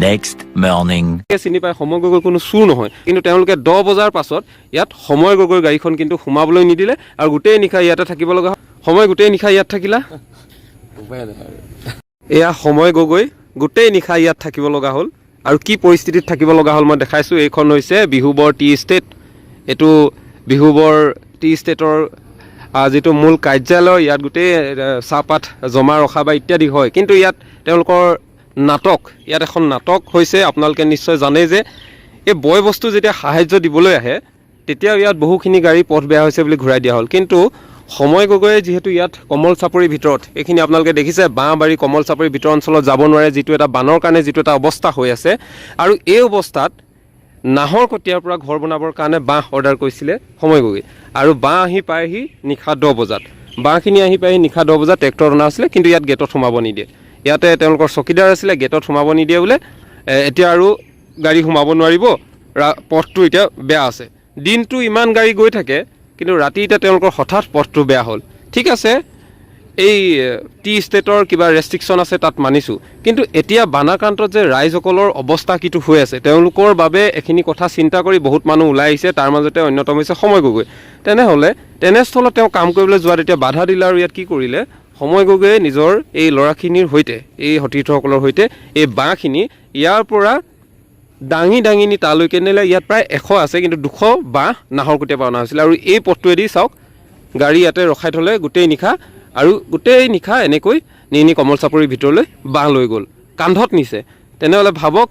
next morning. চিনি পাই সময় গগৈ কোনো চুৰ নহয়, কিন্তু তেওঁলোকে 10 বজাৰ পাছত ইয়াত সময় গগৈ গাড়ীখন কিন্তু সোমাবলৈ নিদিলে আৰু গোটেই নিশা ইয়াতে থাকিব লগা হ'ল। সময় গোটেই নিশা ইয়াত থাকিলা, এয়া সময় গগৈ গোটেই নিশা ইয়াত থাকিব লগা হ'ল। আৰু কি পৰিস্থিতিত থাকিব লগা হ'ল মই দেখাইছোঁ। এইখন হৈছে বিহুবৰ টি ষ্টেট। এইটো বিহুবৰ টি ষ্টেটৰ যিটো মূল কাৰ্যালয়, ইয়াত গোটেই চাহপাত জমা ৰখা বা ইত্যাদি হয়। কিন্তু ইয়াত তেওঁলোকৰ নাটক, ইয়াত এখন নাটক হৈছে। আপোনালোকে নিশ্চয় জানে যে এই বয় বস্তু যেতিয়া সাহায্য দিবলৈ আহে তেতিয়া ইয়াত বহুখিনি গাড়ী পথ বেয়া হৈছে বুলি ঘূৰাই দিয়া হ'ল। কিন্তু সময় গগৈয়ে যিহেতু ইয়াত কমল চাপৰিৰ ভিতৰত, এইখিনি আপোনালোকে দেখিছে বাঁহবাৰী কমল চাপৰিৰ ভিতৰ অঞ্চলত যাব নোৱাৰে, যিটো এটা বানৰ কাৰণে যিটো এটা অৱস্থা হৈ আছে। আৰু এই অৱস্থাত নাহৰ কটীয়াৰ পৰা ঘৰ বনাবৰ কাৰণে বাঁহ অৰ্ডাৰ কৰিছিলে সময় গগৈ, আৰু বাঁহ আহি পায়হি নিশা 10 বজাত। বাঁহখিনি আহি পায়হি নিশা 10 বজাত ট্ৰেক্টৰ অনা আছিলে, কিন্তু ইয়াত গেটত সোমাব নিদিয়ে। ইয়াতে তেওঁলোকৰ চকীদাৰ আছিলে, গেটত সোমাব নিদিয়ে বোলে। এতিয়া আৰু গাড়ী সোমাব নোৱাৰিব, পথটো এতিয়া বেয়া আছে। দিনটো ইমান গাড়ী গৈ থাকে, কিন্তু ৰাতি এতিয়া তেওঁলোকৰ হঠাৎ পথটো বেয়া হ'ল। ঠিক আছে, এই টি ষ্টেটৰ কিবা ৰেষ্ট্ৰিকশ্যন আছে তাত মানিছোঁ, কিন্তু এতিয়া বানাক্ৰান্তত যে ৰাইজসকলৰ অৱস্থা কিটো হৈ আছে, তেওঁলোকৰ বাবে এইখিনি কথা চিন্তা কৰি বহুত মানুহ ওলাই আহিছে। তাৰ মাজতে অন্যতম হৈছে সময় গগৈ। তেনেস্থলত তেওঁ কাম কৰিবলৈ যোৱাত এতিয়া বাধা দিলে, আৰু ইয়াত কি কৰিলে সময় গগৈয়ে নিজৰ এই ল'ৰাখিনিৰ সৈতে, এই সতীৰ্থসকলৰ সৈতে এই বাঁহখিনি ইয়াৰ পৰা দাঙি নি তালৈকে নিলে। ইয়াত প্ৰায় 100 আছে, কিন্তু 200 বাঁহ নাহৰকটীয়াৰ পৰা অনা হৈছিলে। আৰু এই পথটোৱেদি চাওক, গাড়ী ইয়াতে ৰখাই থ'লে গোটেই নিশা, আৰু গোটেই নিশা এনেকৈ নি কমল চাপৰিৰ ভিতৰলৈ বাঁহ লৈ গ'ল, কান্ধত নিছে। তেনেহ'লে ভাবক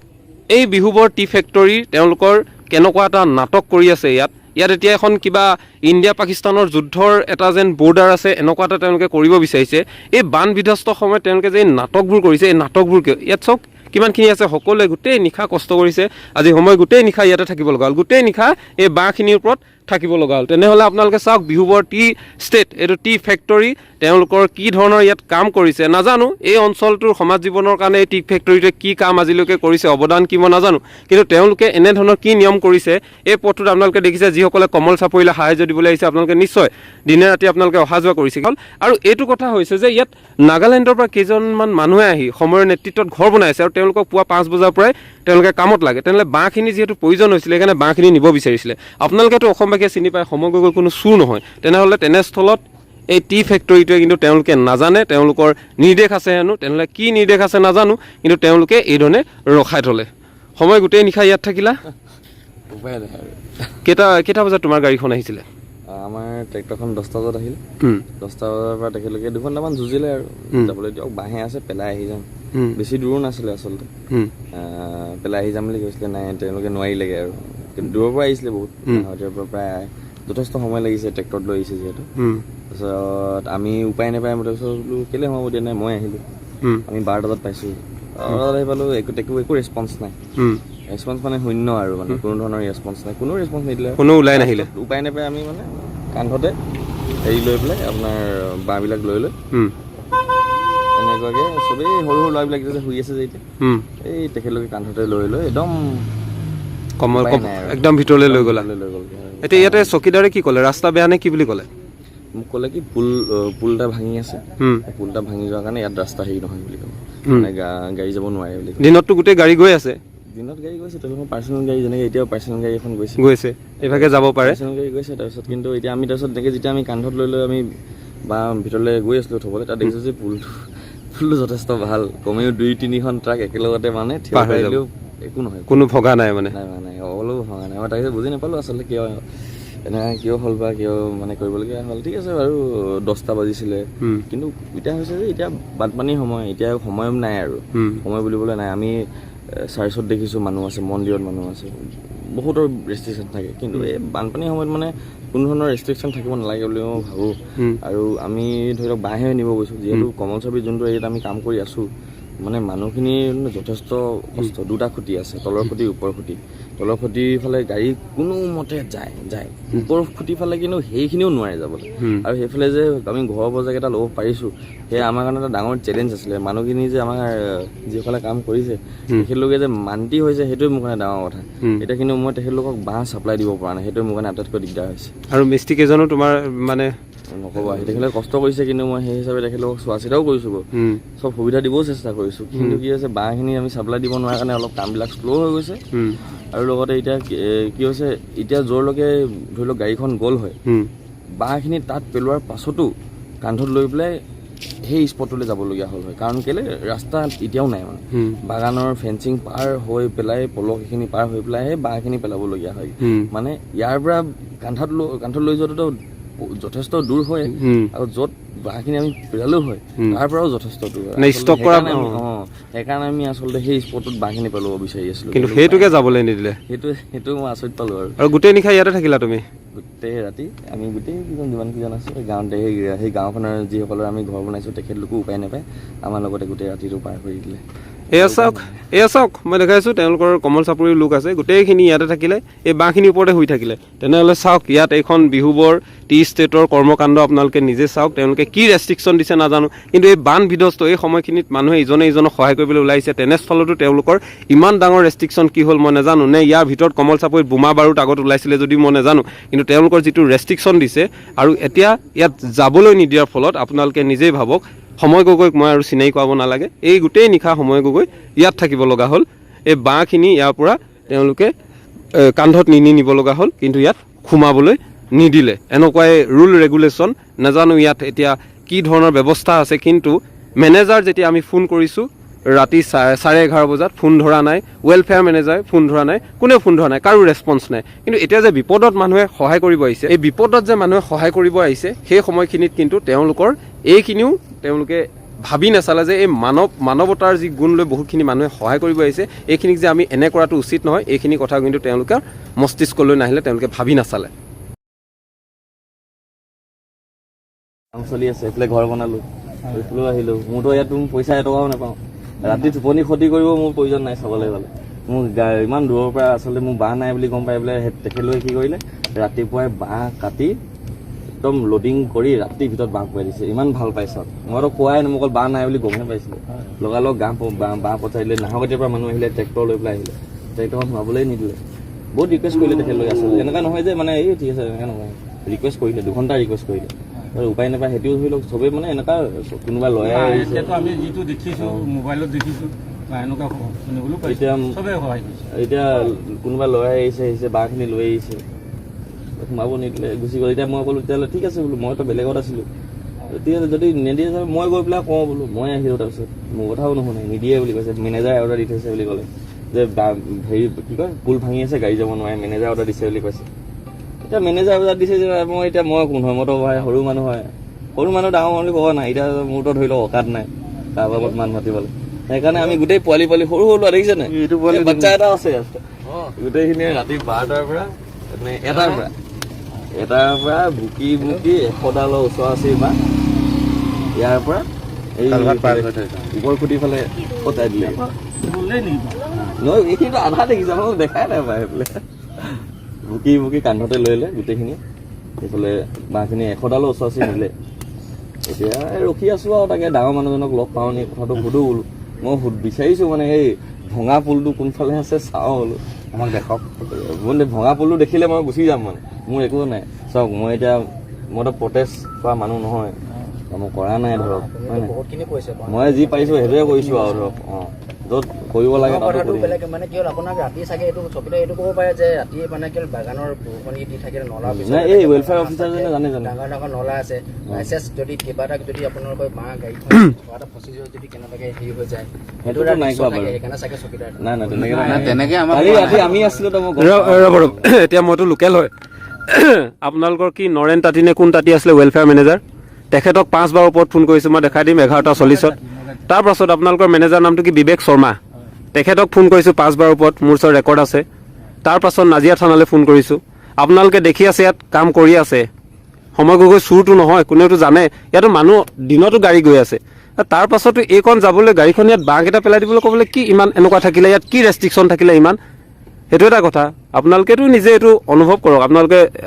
এই বিহুবৰ টি ফেক্টৰী তেওঁলোকৰ কেনেকুৱা এটা নাটক কৰি আছে। ইয়াত এতিয়া এখন কিবা ইণ্ডিয়া পাকিস্তানৰ যুদ্ধৰ এটা যেন বৰ্ডাৰ আছে, এনেকুৱা এটা তেওঁলোকে কৰিব বিচাৰিছে। এই বান বিধ্বস্ত সময়ত তেওঁলোকে যে এই নাটকবোৰ কৰিছে, এই নাটকবোৰ কিয়? ইয়াত চাওক কিমানখিনি আছে, সকলোৱে গোটেই নিশা কষ্ট কৰিছে। আজি সময় গোটেই নিশা ইয়াতে থাকিব লগা হ'ল, গোটেই নিশা এই বাঁহখিনিৰ ওপৰত থাকিব লগা হ'ল। তেনেহ'লে আপোনালোকে চাওক বিহুবৰ টি ষ্টেট, এইটো টি ফেক্টৰী, তেওঁলোকৰ কি ধৰণৰ ইয়াত কাম কৰিছে নাজানো। এই অঞ্চলটোৰ সমাজ জীৱনৰ কাৰণে এই টি ফেক্টৰীটোৱে কি কাম আজিলৈকে কৰিছে, অৱদান কি মই নাজানো, কিন্তু তেওঁলোকে এনেধৰণৰ কি নিয়ম কৰিছে। এই পথটোত আপোনালোকে দেখিছে যিসকলে কমল চাপৰিলৈ সাহায্য দিবলৈ আহিছে, আপোনালোকে নিশ্চয় দিনে ৰাতি আপোনালোকে অহা যোৱা কৰিছে। আৰু এইটো কথা হৈছে যে ইয়াত নাগালেণ্ডৰ পৰা কেইজনমান মানুহে আহি সময়ৰ নেতৃত্বত ঘৰ বনাই আছে, আৰু তেওঁলোকক পুৱা 5 বজাৰ পৰাই তেওঁলোকে কামত লাগে। তেনেহ'লে বাঁহখিনি যিহেতু প্ৰয়োজন হৈছিলে, সেইকাৰণে বাঁহখিনি নিব বিচাৰিছিলে। আপোনালোকেতো অসমবাসীয়ে চিনি পায় সময় গগৈ কোনো চুৰ নহয়। তেনেস্থলত এই টি ফেক্টৰীটোৱে কিন্তু তেওঁলোকে নাজানে, তেওঁলোকৰ নিৰ্দেশ আছে হেনো। তেনেহ'লে কি নিৰ্দেশ আছে নাজানো, কিন্তু তেওঁলোকে এইধৰণে ৰখাই থ'লে। সময় গোটেই নিশা ইয়াত থাকিলা, কেইটা বজাত তোমাৰ গাড়ীখন আহিছিলে? আমাৰ ট্ৰেক্টৰখন 10টা বজাত আহিল। 10টা বজাৰ পৰা তেখেতলোকে 2 ঘণ্টামান যুঁজিলে আৰু যাবলৈ দিয়ক, বাঁহে আছে পেলাই আহি যাম। বেছি দূৰো নাছিলে আচলতে, পেলাই আহি যাম বুলি কৈছিলে। নাই, তেওঁলোকে নোৱাৰিলেগৈ আৰু, কিন্তু দূৰৰ পৰা আহিছিলে বহুত, গুৱাহাটীৰ পৰা প্ৰায় যথেষ্ট সময় লাগিছে, ট্ৰেক্টৰত লৈ আহিছে যিহেতু। তাৰপিছত আমি উপায় নাপায়, তাৰপিছত বোলো কেলৈ সোমাব দিয়া নাই, মই আহিলোঁ। আমি 12টা বজাত পাইছোঁ, 12টা বজাত আহি পালোঁ, একো ৰেছপন্স নাই। ৰেছপন্স মানে শূন্য, আৰু মানে কোনো ধৰণৰ ৰেছপন্স নাই, কোনো ৰেছপন্স নিদিলে, কোনো ওলাই নাহিলে। উপায় নাপায় আমি মানে কান্ধতে হেৰি লৈ পেলাই আপোনাৰ বাঁহবিলাক লৈ এনেকুৱাকৈ চবেই সৰু ল'ৰাবিলাক যে শুই আছে যে এতিয়া, এই তেখেতলোকে কান্ধতে লৈ একদম ভিতৰলৈ লৈ গ'ল। এতিয়া ইয়াতে চকীদাৰে কি ক'লে, ৰাস্তা বেয়া নে কি বুলি ক'লে? মোক ক'লে কি পুল এটা ভাঙি আছে, পুল এটা ভাঙি যোৱাৰ কাৰণে ইয়াত ৰাস্তা হেৰি নহয় বুলি ক'লে, মানে গাড়ী যাব নোৱাৰে বুলি। দিনততো গোটেই গাড়ী গৈ আছে, দিনত গাড়ী গৈছে, তেওঁলোকৰ পাৰ্চনেল গাড়ী, যেনেকৈ এতিয়াও পাৰ্চনেল গাড়ী এখন গৈছে, এইভাগে যাব পাৰে, পাৰ্চনেল গাড়ী গৈছে। তাৰপিছত কিন্তু এতিয়া আমি তেনেকৈ যেতিয়া আমি কান্ধত লৈ আমি বা ভিতৰলৈ গৈ আছিলোঁ থ'বলৈ, তাত দেখিছোঁ যে পুলটো যথেষ্ট ভাল, কমেও 2-3খন ট্ৰাক একেলগতে মানে থিয় কৰিলেও একো নহয়, কোনো ভগা নাই, মানে অলপো ভগা নাই। মই তাকে বুজি নাপালোঁ আচলতে কিয় হ'ল বা কিয় মানে কৰিবলগীয়া হ'ল। ঠিক আছে বাৰু, 10টা বাজিছিলে, কিন্তু এতিয়া হৈছে যে এতিয়া বানপানীৰ সময়, এতিয়া সময় নাই আৰু, সময় বুলিবলৈ নাই। আমি চাৰ্চত দেখিছোঁ মানুহ আছে, মন্দিৰত মানুহ আছে, বহুতৰ ৰেষ্ট্ৰিকশ্যন থাকে, কিন্তু এই বানপানীৰ সময়ত মানে কোনো ধৰণৰ ৰেষ্ট্ৰিকশ্যন থাকিব নালাগে বুলি মই ভাবোঁ। আৰু আমি ধৰি লওক বাঁহে নিব গৈছোঁ, যিহেতু কমল চাপৰি যোনটো এৰিয়াত আমি কাম কৰি আছোঁ, মানে মানুহখিনিৰ যথেষ্ট কষ্ট। 2টা খুঁটি আছে, তলৰ খুঁটি ওপৰৰ খুঁটি। তলৰ খুঁটিৰ ফালে গাড়ী কোনো মতে যায়, ওপৰৰ খুঁটিৰ ফালে কিন্তু সেইখিনিও নোৱাৰে যাবলৈ। আৰু সেইফালে যে আমি ঘৰৰ বজাৰকেইটা ল'ব পাৰিছোঁ, সেয়া আমাৰ কাৰণে এটা ডাঙৰ চেলেঞ্জ আছিলে। মানুহখিনি যে আমাৰ যিসকলে কাম কৰিছে, তেখেতলোকে যে মান্তি হৈছে, সেইটোৱে মোৰ কাৰণে ডাঙৰ কথা। এতিয়া কিন্তু মই তেখেতলোকক বাঁহ ছাপ্লাই দিব পৰা নাই, সেইটোৱে মোৰ কাৰণে আটাইতকৈ দিগদাৰ হৈছে। আৰু মিস্ত্ৰী কেইজনো তোমাৰ মানে নক'বা তেখেতে কষ্ট কৰিছে কিন্তু মই সেই হিচাপে তেখেতলোকক চোৱা চিতাও কৰিছোঁ বাৰু চব সুবিধা দিবও চেষ্টা কৰিছোঁ কিন্তু কি হৈছে বাঁহখিনি আমি চাপ্লাই দিব নোৱাৰা কাৰণে অলপ কামবিলাক শ্ল' হৈ গৈছে আৰু লগতে এতিয়া কি হৈছে এতিয়া য'ৰলৈকে ধৰি লওক গাড়ীখন গ'ল হয় বাঁহখিনি তাত পেলোৱাৰ পাছতো কান্ধত লৈ পেলাই সেই স্পটলৈ যাবলগীয়া হ'ল হয় কাৰণ কেলৈ ৰাস্তা এতিয়াও নাই মানে বাগানৰ ফেঞ্চিং পাৰ হৈ পেলাই পলস এইখিনি পাৰ হৈ পেলাই সেই বাঁহখিনি পেলাবলগীয়া হয় মানে ইয়াৰ পৰা কান্ধত লৈ যোৱাটোতো যথেষ্ট দূৰ হয় আৰু য'ত বাঁহখিনি আমি পেলালেও হয় তাৰ পৰাও যথেষ্ট দূৰ হয় সেইকাৰণে আমি আচলতে সেই স্পটত বাঁহখিনি পেলাব বিচাৰি আছিলোঁ কিন্তু সেইটোকে যাবলৈ নিদিলে সেইটো মই আচৰিত পালোঁ আৰু গোটেই নিশা ইয়াতে থাকিলা তুমি গোটেই ৰাতি আমি গোটেই যিমান কেইজন আছোঁ গাঁৱতে সেই গাঁওখনৰ যিসকলৰ আমি ঘৰ বনাইছোঁ তেখেতলোকো উপায় নাপায় আমাৰ লগতে গোটেই ৰাতিটো পাৰ কৰি দিলে এয়া চাওক মই দেখাইছোঁ তেওঁলোকৰ কমল চাপৰিৰ লোক আছে গোটেইখিনি ইয়াতে থাকিলে এই বাঁহখিনিৰ ওপৰতে শুই থাকিলে তেনেহ'লে চাওক ইয়াত এইখন বিহুবৰ টি ষ্টেটৰ কৰ্মকাণ্ড আপোনালোকে নিজে চাওক তেওঁলোকে কি ৰেষ্ট্ৰিকশ্যন দিছে নাজানো কিন্তু এই বান বিধ্বস্ত এই সময়খিনিত মানুহে ইজনে ইজনক সহায় কৰিবলৈ ওলাইছে তেনেস্থলতো তেওঁলোকৰ ইমান ডাঙৰ ৰেষ্ট্ৰিকশ্যন কি হ'ল মই নাজানো নে ইয়াৰ ভিতৰত কমল চাপৰিত বোমা বাৰুদ আগত ওলাইছিলে যদি মই নাজানো কিন্তু তেওঁলোকৰ যিটো ৰেষ্ট্ৰিকশ্যন দিছে আৰু এতিয়া ইয়াত যাবলৈ নিদিয়াৰ ফলত আপোনালোকে নিজেই ভাবক সময় গগৈক মই আৰু চিনাকি কৰাব নালাগে এই গোটেই নিশা সময় গগৈ ইয়াত থাকিব লগা হ'ল এই বাঁহখিনি ইয়াৰ পৰা তেওঁলোকে কান্ধত নিব লগা হ'ল কিন্তু ইয়াত সোমাবলৈ নিদিলে এনেকুৱাই ৰুল ৰেগুলেশ্যন নাজানো ইয়াত এতিয়া কি ধৰণৰ ব্যৱস্থা আছে কিন্তু মেনেজাৰ যেতিয়া আমি ফোন কৰিছোঁ ৰাতি 11:30 বজাত ফোন ধৰা নাই ৱেলফেয়াৰ মেনেজাৰে ফোন ধৰা নাই কোনেও ফোন ধৰা নাই কাৰো ৰেছপন্স নাই কিন্তু এতিয়া যে বিপদত মানুহে সহায় কৰিব আহিছে এই বিপদত যে মানুহে সহায় কৰিব আহিছে সেই সময়খিনিত কিন্তু তেওঁলোকৰ এইখিনিও তেওঁলোকে ভাবি নাচালে যে এই মানৱতাৰ যি গুণ লৈ বহুতখিনি মানুহে সহায় কৰিব আহিছে এইখিনিক যে আমি এনে কৰাটো উচিত নহয় এইখিনি কথা কিন্তু তেওঁলোকৰ মস্তিষ্কলৈ নাহিলে তেওঁলোকে ভাবি নাচালে চলি আছে এইফালে ঘৰ বনালোঁ এইফালেও আহিলোঁ মোৰতো ইয়াত পইচা এটকাও নাপাওঁ ৰাতি টোপনি ক্ষতি কৰিব মোৰ প্ৰয়োজন নাই চাবলৈ গ'লে মোৰ ইমান দূৰৰ পৰা আচলতে মোৰ বাঁহ নাই বুলি গম পাই পেলাই তেখেতলোকে কি কৰিলে ৰাতিপুৱাই বাঁহ কাটি একদম লোডিং কৰি ৰাতিৰ ভিতৰত বাঁহ পুৱাই দিছে ইমান ভাল পাইছে মইতো কোৱাই নাই মোক অকল বাঁহ নাই বুলি গমেই পাইছিলোঁ লগালগ বাঁহ পঠাই দিলে নাহৰকটীয়াৰ পৰা মানুহ আহিলে ট্ৰেক্টৰ লৈ পেলাই আহিলে ট্ৰেক্টৰখন সোমাবলৈ নিদিলে বহুত ৰিকুৱেষ্ট কৰিলে তেখেতলোকে আচলতে এনেকুৱা নহয় যে মানে এই ঠিক আছে এনেকৈ নহয় ৰিকুৱেষ্ট কৰিলে 2 ঘণ্টা ৰিকুৱেষ্ট কৰিলে আৰু উপায় নাপায় সেইটোও ধৰি লওক চবেই মানে এনেকুৱা কোনোবা লয়াৰ আহিছে আমি যিটো দেখিছোঁ মোবাইলত দেখিছোঁ এতিয়া কোনোবা লয়াৰ আহিছে বাঁহখিনি লৈ আহিছে সোমাব নিদিলে গুচি গ'ল এতিয়া মই ক'লোঁ তেতিয়াহ'লে ঠিক আছে বোলো মইতো বেলেগত আছিলোঁ ঠিক আছে যদি নিদিয়ে মই গৈ পেলাই কওঁ বোলো মই আহিলোঁ তাৰপিছত মোৰ কথাও নুশুনে নিদিয়ে বুলি কৈছে মেনেজাৰে অৰ্ডাৰ দি থৈছে বুলি ক'লে যে হেৰি কি কয় পুল ভাঙি আছে গাড়ী যাব নোৱাৰে মেনেজাৰে অৰ্ডাৰ দিছে বুলি কৈছে এতিয়া মেনেজাৰ অৰ্ডাৰ দিছে যে মই কোন হয় মইতো সৰু মানুহ হয় সৰু মানুহ ডাঙৰ বুলি ক'ব নাই এতিয়া মোৰতো ধৰি লওক অকাত নাই তাৰ বাবদ মান মাতিবলৈ সেইকাৰণে আমি গোটেই পোৱালি সৰু ল'ৰা দেখিছে নাই বাচ্ছা এটা আছে গোটেইখিনি ৰাতি 12টাৰ পৰা এটাৰ পৰা বুকি 100ডালৰ ওচৰা-ওচৰি বা ইয়াৰ পৰা এই ওপৰ খুটি ফালে পতাই দিলে নহয় এইখিনিতো আধা দেখিছে মোক দেখাই নাই পাই সেইফালে বুকি কান্ধতে লৈ গোটেইখিনি সেইফালে বাঁহখিনি 100ডালৰ ওচৰা-ওচৰি নিলে এতিয়া ৰখি আছোঁ আৰু তাকে ডাঙৰ মানুহজনক লগ পাওঁ নি কথাটো সুধো বোলো মই বিচাৰিছোঁ মানে সেই ভঙা পুলটো কোনফালে আছে চাওঁ বোলো আমাক দেখাওক ভঙা পুলটো দেখিলে মই গুচি যাম মানে মোৰ একো নাই চাওক মইতো প্ৰটেষ্ট কৰা মানুহ নহয় মই কৰা নাই ধৰক হয় নাই মই যি পাৰিছোঁ সেইটোৱে কৰিছোঁ আৰু ধৰক য'ত কৰিব লাগে মানে কি হ'ল আপোনাক ৰাতি চাগে এইটো চকিতে এইটো ক'ব পাৰে যে ৰাতি মানে কি হ'ল বাগানৰ বৰষুণ দি থাকে নলা এই ৱেলফেয়াৰ অফিচাৰজনে জানে ডাঙৰ নলা আছে মেছেজ যদি কিবা এটা যদি আপোনালোকৰ বাঁহ গাড়ীখন কিবা এটা ফচি যোৱা যদি কেনেবাকৈ হেৰি হৈ যায় সেইটোতো নাই কোৱা বাৰু সেইকাৰণে চাগে চকীদাৰ নাই তেনেকে ৰাতি আমি আছিলোঁ ৰ'ব এতিয়া মইতো লোকেল হয় আপোনালোকৰ কি নৰেন তাঁতী নে কোন তাঁতী আছিলে ৱেলফেয়াৰ মেনেজাৰ তেখেতক 5 বাৰ ওপৰত ফোন কৰিছোঁ মই দেখাই দিম 11:40 তাৰপাছত আপোনালোকৰ মেনেজাৰ নামটো কি বিবেক শৰ্মা তেখেতক ফোন কৰিছোঁ 5 বাৰ ওপৰত মোৰ ওচৰত ৰেকৰ্ড আছে তাৰপাছত নাজিয়া থানালৈ ফোন কৰিছোঁ আপোনালোকে দেখি আছে ইয়াত কাম কৰি আছে সময় গগৈ চুৰটো নহয় কোনেওতো জানে ইয়াতো মানুহ দিনতো গাড়ী গৈ আছে তাৰপাছতো এইকণ যাবলৈ গাড়ীখন ইয়াত বাঁহকেইটা পেলাই দিবলৈ ক'বলৈ কি ইমান এনেকুৱা থাকিলে ইয়াত কি ৰেষ্ট্ৰিকশ্যন থাকিলে ইমান সেইটো এটা কথা আপোনালোকেতো নিজে এইটো অনুভৱ কৰক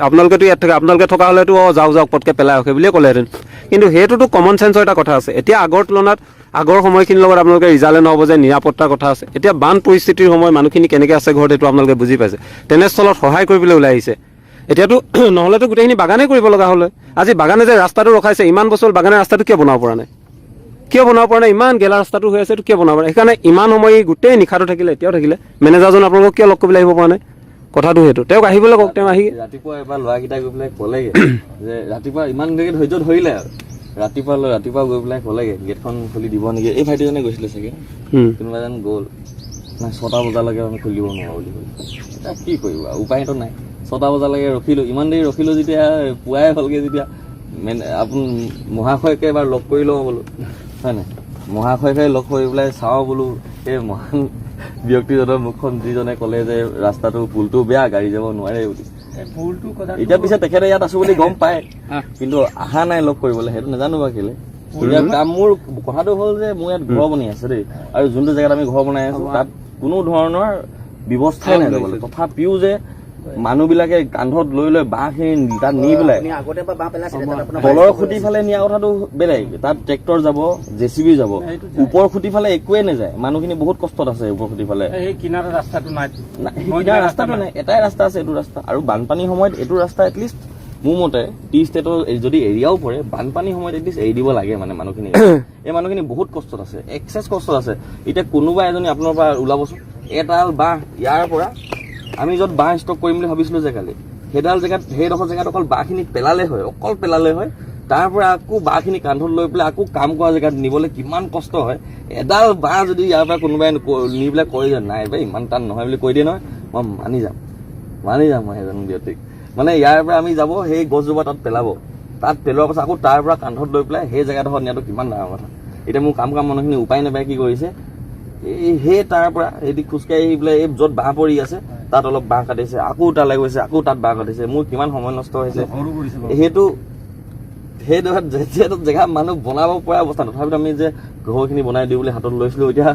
আপোনালোকেতো ইয়াত থাকে আপোনালোকে থকা হ'লেতো যাওক পটকৈ পেলাই ৰাখে বুলিয়ে ক'লেহেঁতেন কিন্তু সেইটোতো কমন চেঞ্চৰ এটা কথা আছে এতিয়া আগৰ তুলনাত আগৰ সময়খিনিৰ লগত আপোনালোকে ৰিজাল্টে নহ'ব যে নিৰাপত্তাৰ কথা আছে এতিয়া বান পৰিস্থিতিৰ সময় মানুহখিনি কেনেকৈ আছে ঘৰত এইটো আপোনালোকে বুজি পাইছে তেনেস্থলত সহায় কৰিবলৈ ওলাই আহিছে এতিয়াতো নহ'লেতো গোটেইখিনি বাগানেই কৰিব লগা হ'লে আজি বাগানে যে ৰাস্তাটো ৰখাইছে ইমান বছৰ বাগানে ৰাস্তাটো কিয় বনাব পৰা নাই ইমান গেলা ৰাস্তাটো হৈ আছে এইটো কিয় বনাব পৰা নাই সেইকাৰণে ইমান সময় গোটেই নিশাটো থাকিলে এতিয়াও থাকিলে মেনেজাৰজন আপোনালোকক কিয় লগ কৰিবলৈ আহিব পৰা নাই কথাটো সেইটো তেওঁক আহিবলৈ কওক তেওঁ আহি ৰাতিপুৱা এবাৰ ল'ৰাকেইটাই গৈ পেলাই ক'লেগে যে ৰাতিপুৱা ইমান দেৰি ধৈৰ্য ধৰিলে আৰু ৰাতিপুৱা গৈ পেলাই ক'লেগে গেটখন খুলি দিব নেকি এই ভাইটিজনে গৈছিলে চাগে কোনোবা এজন গ'ল নাই 6টা বজালৈকে আমি খুলিব নোৱাৰোঁ বুলি ক'লে এতিয়া কি কৰিব আৰু উপায়তো নাই 6টা বজালৈকে ৰখিলোঁ ইমান দেৰি ৰখিলোঁ যেতিয়া পুৱাই হ'লগৈ যেতিয়া আপোন মহাশয়কে এবাৰ লগ কৰি লওঁ বোলো হয় নাই মহাশয়কে লগ কৰি পেলাই চাওঁ বোলো এই মহান ব্যক্তিজনৰ মুখখন যিজনে ক'লে যে ৰাস্তাটো পুলটো বেয়া গাড়ী যাব নোৱাৰে বুলি এতিয়া পিছে তেখেতে ইয়াত আছো বুলি গম পায় কিন্তু অহা নাই লগ কৰিবলৈ সেইটো নাজানো বা কেলে এতিয়া মোৰ কথাটো হ'ল যে মোৰ ইয়াত ঘৰ বনাই আছে দেই আৰু যোনটো জেগাত আমি ঘৰ বনাই আছো তাত কোনো ধৰণৰ ব্যৱস্থাই নাই ল'বলৈ তথাপিও যে মানুহবিলাকে কান্ধত লৈ বাঁহখিনি তাত নি পেলাই তলৰ খুঁটি ফালে নিয়া কথাটো বেলেগ তাত ট্ৰেক্টৰ যাব JCB যাব ওপৰ খুঁটি ফালে একোৱে নাযায় মানুহখিনি বহুত কষ্টত আছে ওপৰ খুঁটি ফালে কিনাৰৰ ৰাস্তাটো নাই ৰাস্তাটো নাই এটাই ৰাস্তা আছে এইটো ৰাস্তা আৰু বানপানীৰ সময়ত এইটো ৰাস্তা এটলিষ্ট মোৰ মতে টি ষ্টেটৰ যদি এৰিয়াও পৰে বানপানীৰ সময়ত এটলিষ্ট এৰি দিব লাগে মানে মানুহখিনি এই মানুহখিনি বহুত কষ্টত আছে এক্সেছ কষ্টত আছে এতিয়া কোনোবা এজনী আপোনাৰ পৰা ওলাবচোন এডাল বাঁহ ইয়াৰ পৰা আমি য'ত বাঁহ ষ্টক কৰিম বুলি ভাবিছিলোঁ যে কালি সেইডোখৰ জেগাত অকল বাঁহখিনি পেলালে হয় তাৰ পৰা আকৌ বাঁহখিনি কান্ধত লৈ পেলাই আকৌ কাম কৰা জেগাত নিবলৈ কিমান কষ্ট হয় এডাল বাঁহ যদি ইয়াৰ পৰা কোনোবাই নি পেলাই কৈ যায় নাই বাই ইমান টান নহয় বুলি কৈ দিয়ে নহয় মই মানি যাম মই এজন ব্যক্তিক মানে ইয়াৰ পৰা আমি যাব সেই গছজোপা তাত পেলোৱাৰ পাছত আকৌ তাৰ পৰা কান্ধত লৈ পেলাই সেই জেগাডোখৰত নিয়াটো কিমান ডাঙৰ কথা এতিয়া মোৰ কাম মানুহখিনি উপায় নাপায় কি কৰিছে সেই তাৰ পৰা এদি খোজকাঢ়ি আহি পেলাই এই য'ত বাঁহ পৰি আছে তাত অলপ বাঁহ কাটিছে আকৌ তালৈ গৈছে আকৌ তাত বাঁহ কাটিছে মোৰ কিমান সময় নষ্ট হৈছে সেইটো জেগা মানুহ বনাব পৰা অৱস্থা তথাপিতো আমি যে ঘৰখিনি বনাই দিওঁ বুলি হাতত লৈছিলোঁ এতিয়া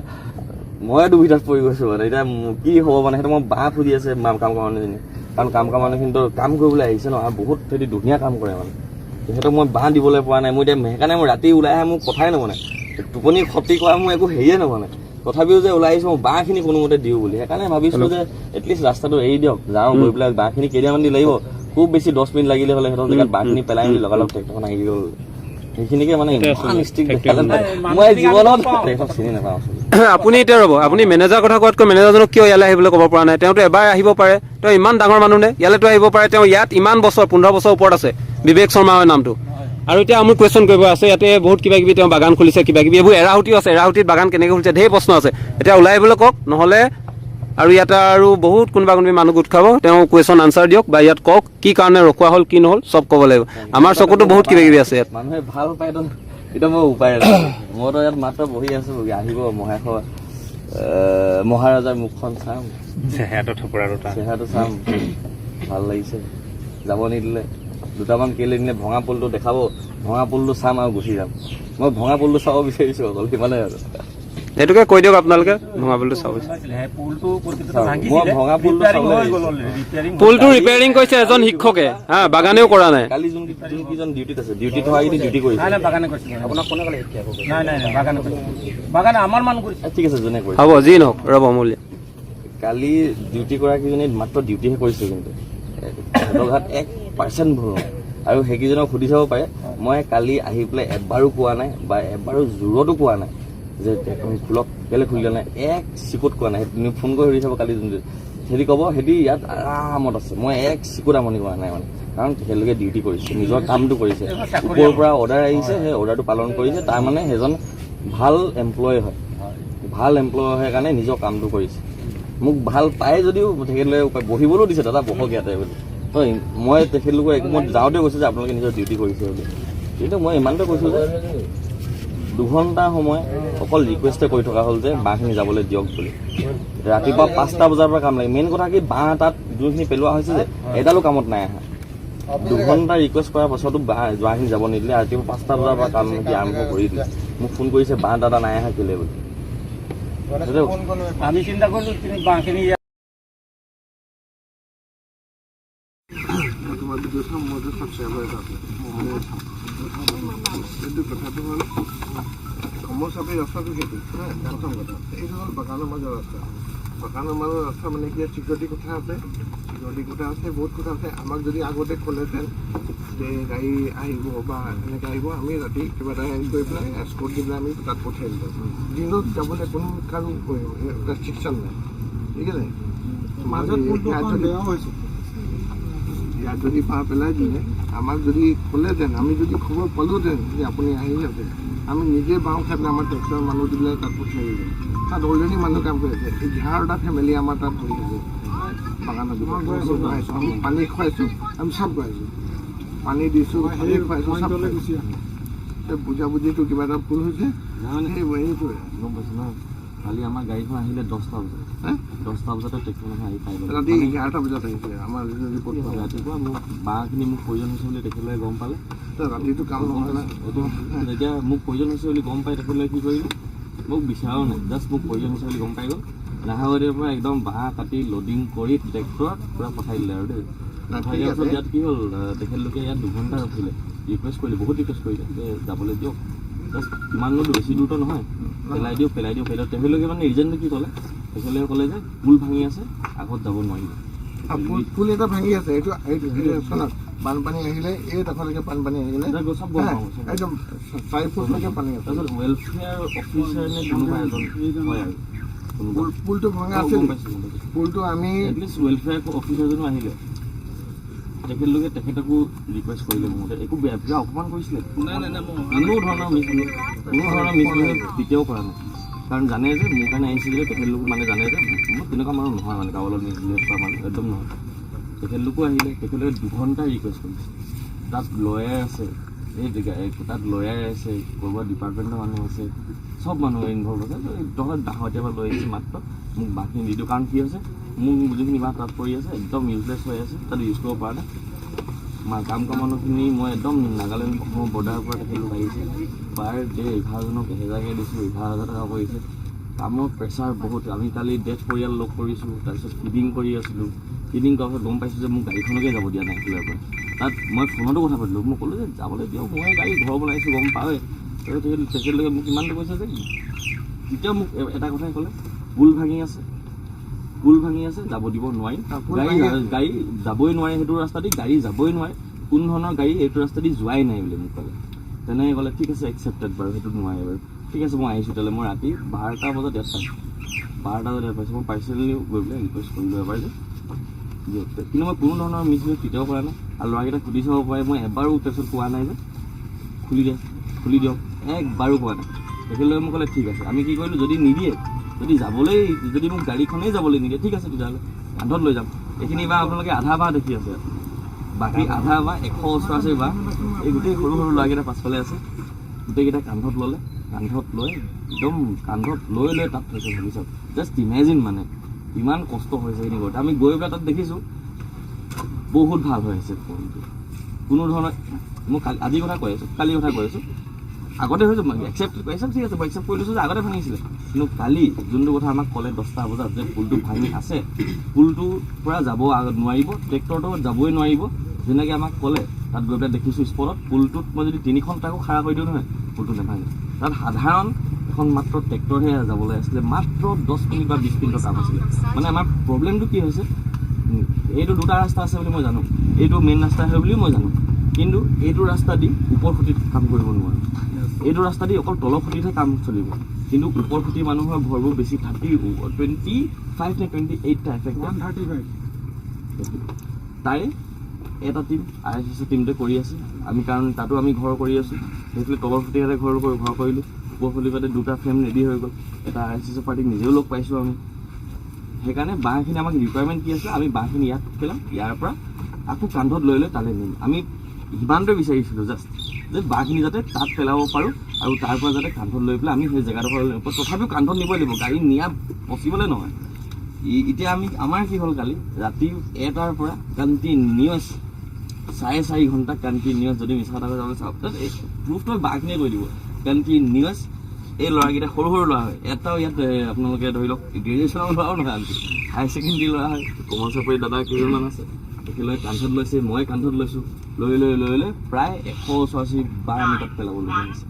মই দুবিধাত পৰি গৈছোঁ মানে এতিয়া কি হ'ব মানে সেইটো মই বাঁহ ফুৰি আছে কাম কৰা মানুহখিনি কাৰণ কাম কৰা মানুহখিনিতো কাম কৰিবলৈ আহিছে ন আৰু বহুত সিহঁতি ধুনীয়া কাম কৰে মানে সিহঁতক মই বাঁহ দিবলৈ পৰা নাই মই এতিয়া সেইকাৰণে মই ৰাতি ওলাই আহে মোৰ কথাই নবনে টোপনি ক্ষতি কৰা মোৰ একো হেৰিয়ে নবনে তথাপিও যে ওলাই আহিছোঁ মই বাঁহখিনি কোনোমতে দিওঁ বুলি সেইকাৰণে ভাবিছিলোঁ যে এটলিষ্ট ৰাস্তাটো এৰি দিয়ক যাওঁ গৈ পেলাই বাঁহখিনি কেইদিনমান দি লাগিব খুব বেছি 10 মিনিট লাগিলে হ'লে সিহঁতৰ জেগাত বাঁহখিনি পেলাই মেলি লগালগ ট্ৰেক্টৰখন আহি গ'ল সেইখিনিকে মানে ইমান ষ্ট্ৰিক্ট দেখালে মই জীৱনত ট্ৰেক্টৰ চিনি নাপাওঁ আপুনি এতিয়া ৰ'ব আপুনি মেনেজাৰ কথা কোৱাতকৈ মেনেজাৰজনক কিয় ইয়ালৈ আহিবলৈ ক'ব পৰা নাই তেওঁতো এবাৰ আহিব পাৰে তেওঁ ইমান ডাঙৰ মানুহ নে ইয়ালৈতো আহিব পাৰে তেওঁ ইয়াত ইমান বছৰ 15 বছৰ ওপৰত আছে বিবেক শৰ্মা হয় নামটো আৰু এতিয়া আমি কুৱেশ্যন কৰিব আছে ইয়াতে বহুত কিবা কিবি তেওঁ বাগান খুলিছে কিবা কিবি এইবোৰ এৰাহুটিও আছে এৰাহুটিত বাগান কেনেকৈ খুলিছে ঢেৰ প্ৰশ্ন আছে এতিয়া ওলাই আহিবলৈ কওক নহ'লে আৰু ইয়াতে আৰু বহুত কোনোবা মানুহ গোট খাব তেওঁ কুৱেশ্যন আনচাৰ দিয়ক বা ইয়াত কওক কি কাৰণে ৰখোৱা হ'ল কি নহ'ল চব ক'ব লাগিব আমাৰ চকুতো বহুত কিবা কিবি আছে ইয়াত মানুহে ভাল পায়তো এতিয়া মই উপায় নাই মইতো ইয়াত মাত্ৰ বহি আছো আহিব মহাৰাজাৰ মুখখন চাম চেহেৰাটো চাম ভাল লাগিছে যাব নিদিলে দুটামান কেলে দিনে ভঙা পুলটো দেখাব ভঙা পুলটো চাম আৰু গুচি যাম মই ভঙা পুলটো চাব বিচাৰিছোঁ অকল সিমানে আৰু সেইটোকে কৈ দিয়ক আপোনালোকে ভঙা পুলটো চাব পুলটো ৰিপেয়াৰিং কৰিছে এজন শিক্ষকে বাগানেও কৰা নাই কালি যোনকেইজন ডিউটিত আছে ডিউটি থকাকেইটি ডিউটি কৰিছে বাগানে আমাৰ মানুহ ঠিক আছে যোনে কৰিছে হ'ব যি নহওক ৰ'ব মূল্য কালি ডিউটি কৰাকেইজনী মাত্ৰ ডিউটিহে কৰিছে কিন্তু সিহঁতৰ ঘাট 1% ভুল নহয় আৰু সেইকেইজনক সুধি চাব পাৰে মই কালি আহি পেলাই এবাৰো কোৱা নাই বা এবাৰো জোৰতো কোৱা নাই যে তুমি খোলক কেলৈ খুলিলে নাই এক চিকুট কোৱা নাই তুমি ফোন কৰি সুধি চাব কালি যোনটো সিহঁতি ক'ব সিহঁতি ইয়াত আৰামত আছে মই এক চিকুট আমনি কৰা নাই মানে কাৰণ তেখেতলোকে ডিউটি কৰিছে নিজৰ কামটো কৰিছে ওপৰৰ পৰা অৰ্ডাৰ আহিছে সেই অৰ্ডাৰটো পালন কৰিছে তাৰ মানে সেইজন ভাল এমপ্লয় হয় কাৰণে নিজৰ কামটো কৰিছে মোক ভাল পায় যদিও তেখেতলোকে বহিবলৈও দিছে দাদা বহক ইয়াতে বুলি মই তেখেতলোকৰ একমত যাওঁতে কৈছোঁ যে আপোনালোকে নিজৰ ডিউটি কৰিছে বুলি কিন্তু মই ইমানতে কৈছোঁ যে 2 ঘণ্টা সময় অকল ৰিকুৱেষ্টে কৰি থকা হ'ল যে বাঁহখিনি যাবলৈ দিয়ক বুলি ৰাতিপুৱা 5টা বজাৰ পৰা কাম লাগে মেইন কথা কি বাঁহ তাত যোনখিনি পেলোৱা হৈছে যে এডালো কামত নাই অহা 2 ঘণ্টা ৰিকুৱেষ্ট কৰাৰ পাছতো বাঁহখিনি যাব নিদিলে ৰাতিপুৱা 5টা বজাৰ পৰা কাম আৰম্ভ কৰি দিলে মোক ফোন কৰিছে বাঁহ দাদা নাই অহা কেলে বুলি আমি চিন্তা কৰিছোঁ বাঁহখিনি সমস্যাটো ৰাস্তাটো সেইটো প্ৰথম কথা এইটো হ'ল বাগানৰ মাজৰ ৰাস্তা মানে কি চিকিউৰিটি কথা আছে লডিং কথা আছে, বহুত কথা আছে। আমাক যদি আগতে ক'লেহেঁতেন যে গাড়ী আহিব বা এনেকৈ আহিব, আমি ৰাতি কিবা এটা হেৰি কৰি পেলাই এস্কৰ্ট দি পেলাই আমি তাত পঠিয়াই দিলোঁ। দিনত যাবলৈ কোনো কাৰো ৰেষ্ট্ৰিকশ্যন নাই, ঠিক আছে। ইয়াত যদি পাৰ পেলাই দিলে, আমাক যদি ক'লেহেঁতেন, আমি যদি খবৰ পালোহেঁতেন যে আপুনি আহিলেহেঁতেন, আমি নিজে বাওঁ খাই পেলাই আমাৰ টেক্সৰ মানুহ দি পেলাই তাত পঠিয়াই দিলোঁ। তাত অলৰেডি মানুহ কাম কৰি আছে, 11টা ফেমিলি আমাৰ তাত বহি আছে বাগানত। আমি পানী খুৱাইছোঁ, আমি চব খুৱাইছোঁ, পানী দিছোঁ, পানী খুৱাইছোঁ, চব খুৱাইছোঁ। বুজাবুজিটো কিবা এটা ভুল হৈছে, সেইটোৱে গম পাইছোঁ ন। কালি আমাৰ গাড়ীখন আহিলে 10টা বজাত, 10টা বজাতে ট্ৰেক্টৰখন আহি পাই গ'ল। ৰাতি 11টা বজাত আহিছে আমাৰ ৰিপৰ্ট। ৰাতিপুৱা মোক বাঁহখিনি মোক প্ৰয়োজন হৈছে বুলি তেখেতলোকে গম পালে। ৰাতিটো কাম নহয় না। যেতিয়া মোক প্ৰয়োজন হৈছে বুলি গম পাই তেখেতলোকে কি কৰিলে, মোক বিচৰাও নাই, জাষ্ট মোক প্ৰয়োজন হৈছে বুলি গম পাই গ'ল। নাহাবাৰীৰ পৰা একদম বাঁহ কাটি লোডিং কৰি ট্ৰেক্টৰত পূৰা পঠাই দিলে আৰু দেই। পঠাই দিয়াৰ পিছত ইয়াত কি হ'ল, তেখেতলোকে ইয়াত 2 ঘণ্টা ৰখিলে, ৰিকুৱেষ্ট কৰিলে, বহুত ৰিকুৱেষ্ট কৰিলে যে যাবলৈ দিয়ক, জাষ্ট ইমান বেছি দূৰতো নহয়, পেলাই দিয়ক। তেখেতলোকে মানে ৰিজনটো কি ক'লে, তেখেতলোকে ক'লে যে পুল ভাঙি আছে, আগত যাব নোৱাৰিব। পুল এটা ভাঙি আছে, এইটো চলক। বানপানী আহিলে এই ডোখৰলৈকে বানপানী আহিলে চব গম পাওঁ। একদম 4 ফুটলৈকে পানী আছে। তাৰপিছত ৱেলফেয়াৰ অফিচাৰ নে কোনোবা এজন হয় আৰু পুলটো ভঙা আছে, পুলটো আমি এটলিষ্ট ৱেলফেয়াৰ অফিচাৰজনো আহিলে। তেখেতলোকে তেখেতকো ৰিকুৱেষ্ট কৰিলে, মোৰ একো বেয়া অপমান কৰিছিলে, কোনো ধৰণৰ মিছবিহেভ তেতিয়াও কৰা নাই। কাৰণ জানে যে মোৰ কাৰণে আহিছিলে, তেখেতলোক মানে জানে যে মোৰ তেনেকুৱা মানুহ নহয়, মানে কাৰোবাৰ লগত মিছবিহেভ কৰা মানুহ একদম নহয়। তেখেতলোকো আহিলে, তেখেতলোকে 2 ঘণ্টা ৰিকুৱেষ্ট কৰিছে। তাত লয়াৰ আছে, তাত লয়াৰ আছে, ক'ৰবাত ডিপাৰ্টমেণ্টৰ মানুহ আছে, চব মানুহ ইনভল্ভ আছে। তহঁত ডাঙৰতিয়াৰ পৰা লৈ আহিছে, মাত্ৰ মোক বাঁহখিনি দি দিওঁ। কাৰণ কি হৈছে, মোৰ যিখিনি বাঁহ তাত পৰি আছে একদম ইউজলেছ হৈ আছে, তাত ইউজ কৰিব পৰা নাই। কাম কৰা মানুহখিনি মই একদম নাগালেণ্ড অসমৰ বৰ্ডাৰৰ পৰা তেখেতলোক আহিছে, পাৰ ডে 11জনক 1000কৈ দিছোঁ, 11,000 টকা কৰিছে। কামৰ প্ৰেছাৰ বহুত। আমি কালি ডেথ পৰিয়াল লগ কৰিছোঁ, তাৰপিছত ফিডিং কৰি আছিলোঁ। ফিডিং কৰাৰ পিছত গম পাইছোঁ যে মোক গাড়ীখনকে যাব দিয়া নাই স্কুলৰ পৰা। তাত মই ফোনতো কথা পাতিলোঁ, মই ক'লোঁ যে যাবলৈ দিয়ক, মই গাড়ী ঘৰ বনাইছোঁ, গম পাওঁৱে। তেখেতলোকে মোক ইমানটো কৈছে যে, তেতিয়া মোক এটা কথাই ক'লে, পুল ভাঙি আছে, যাব দিব নোৱাৰিম। গাড়ী যাবই নোৱাৰে, সেইটো ৰাস্তা দি গাড়ী যাবই নোৱাৰে, কোনো ধৰণৰ গাড়ী এইটো ৰাস্তা দি যোৱাই নাই বুলি মোক ক'লে। তেনেকৈ ক'লে, ঠিক আছে একচেপ্টেড বাৰু, সেইটো নোৱাৰে বাৰু, ঠিক আছে মই আহিছোঁ। তেতিয়াহ'লে মই ৰাতি 12টা বজাত ইয়াত পাইছোঁ, 12টা বজাত ইয়াত পাইছোঁ। মই পাৰ্চনেলি গৈ পেলাই ৰিকুৱেষ্ট কৰিলোঁ এবাৰ যে, কিন্তু মই কোনো ধৰণৰ মিছবিহেভ কেতিয়াও কৰা নাই। আৰু ল'ৰাকেইটাক সুধি চাব পাৰে, মই এবাৰো তাৰপিছত কোৱা নাই যে খুলি দিয়ক, একবাৰো কোৱা নাই। তেখেতলোকে মোক ক'লে ঠিক আছে। আমি কি কৰিলোঁ, যদি নিদিয়ে, যদি মোক গাড়ীখনেই যাবলৈ নিদিয়ে, ঠিক আছে তেতিয়াহ'লে কান্ধত লৈ যাম। এইখিনি বাঁহ আপোনালোকে আধা বাঁহ দেখি আছে, বাকী আধা বাঁহ 100 ওচৰা-ওচৰি বাঁহ এই গোটেই সৰু সৰু ল'ৰাকেইটা পাছফালে আছে, গোটেইকেইটা কান্ধত ল'লে, কান্ধত লৈ তাত থৈছে। ভাবি চাওক, জাষ্ট ইমেজিন মানে ইমান কষ্ট হৈছে সেইখিনি কৰোঁতে। আমি গৈ পেলাই তাত দেখিছোঁ বহুত ভাল হৈ আছে ফোনটো, কোনো ধৰণৰ। মই আজিৰ কথা কৈ আছোঁ, কালিৰ কথা কৈ আছোঁ। আগতে হৈছে একচেপ্ট ঠিক আছে, মই একচেপ্ট কৰি লৈছোঁ যে আগতে ভাঙিছিলে। কিন্তু কালি যোনটো কথা আমাক ক'লে 10টা বজাত যে পুলটো ভাঙি আছে, পুলটোৰ পৰা যাব নোৱাৰিব, ট্ৰেক্টৰটো যাবই নোৱাৰিব, যেনেকৈ আমাক ক'লে, তাত গৈ পেলাই দেখিছোঁ স্পটত পুলটোত মই যদি 3খন ট্ৰাকো খাৰা কৰি দিওঁ নহয়, পুলটো নাভাঙে। তাত সাধাৰণ এখন মাত্ৰ ট্ৰেক্টৰহে যাবলৈ আছিলে, মাত্ৰ 10 মিনিট বা 20 মিনিটৰ কাম আছিলে। মানে আমাৰ প্ৰব্লেমটো কি হৈছে, এইটো 2টা ৰাস্তা আছে বুলি মই জানো, এইটো মেইন ৰাস্তা হয় বুলি মই জানো, কিন্তু এইটো ৰাস্তা দি ওপৰ খুঁটিত কাম কৰিব নোৱাৰোঁ। এইটো ৰাস্তা দি অকল তলৰ খুঁটিতহে কাম চলিব, কিন্তু ওপৰ খুঁটি মানুহৰ ঘৰবোৰ বেছি 25 নে 28টা এফেক্টেড। তাই এটা টিম RSS টিমটোৱে কৰি আছে, আমি কাৰণ তাতো আমি ঘৰ কৰি আছোঁ। সেইফালে তলৰ খুঁটিতে ঘৰ কৰিলোঁ, ওপৰ খুঁটি পাতে 2টা ফ্ৰেম ৰেডি হৈ গ'ল। এটা RSS পাৰ্টিক নিজেও লগ পাইছোঁ আমি। সেইকাৰণে বাঁহখিনি আমাক ৰিকুৱাৰমেণ্ট কি আছে, আমি বাঁহখিনি ইয়াত পেলাম, ইয়াৰ পৰা আকৌ কান্ধত লৈ তালৈ নিম। আমি সিমানটোৱে বিচাৰিছিলোঁ জাষ্ট যে বাঁহখিনি যাতে তাত পেলাব পাৰোঁ, আৰু তাৰ পৰা যাতে কান্ধত লৈ পেলাই আমি সেই জেগাডোখৰ, তথাপিও কান্ধত নিবই লাগিব, গাড়ী নিয়া পচিবলে নহয়। এতিয়া আমাৰ কি হ'ল, কালি ৰাতি 1টাৰ পৰা কণ্টিনিউৱাছ 4.5 ঘণ্টা কণ্টিনিউৱাছ, যদি মিছা কথা যাবলৈ চাওক, প্ৰুফটো বাঁহখিনিয়ে কৈ দিব, কণ্টিনিউৱাছ। এই ল'ৰাকেইটা সৰু সৰু ল'ৰা হয়, এটাও ইয়াত আপোনালোকে ধৰি লওক গ্ৰেজুৱেশ্যনৰ ল'ৰাও নহয়, আনকি হায়াৰ ছেকেণ্ডেৰী ল'ৰা হয়। কমল চাপৰি দাদা কেইজনমান আছে, তেখেতলোকে কান্ধত লৈছে, মই কান্ধত লৈছোঁ, লৈ প্ৰায় 100 ওচৰা-ওচৰি বাৰ আমি তাত পেলাবলগীয়া হৈছে।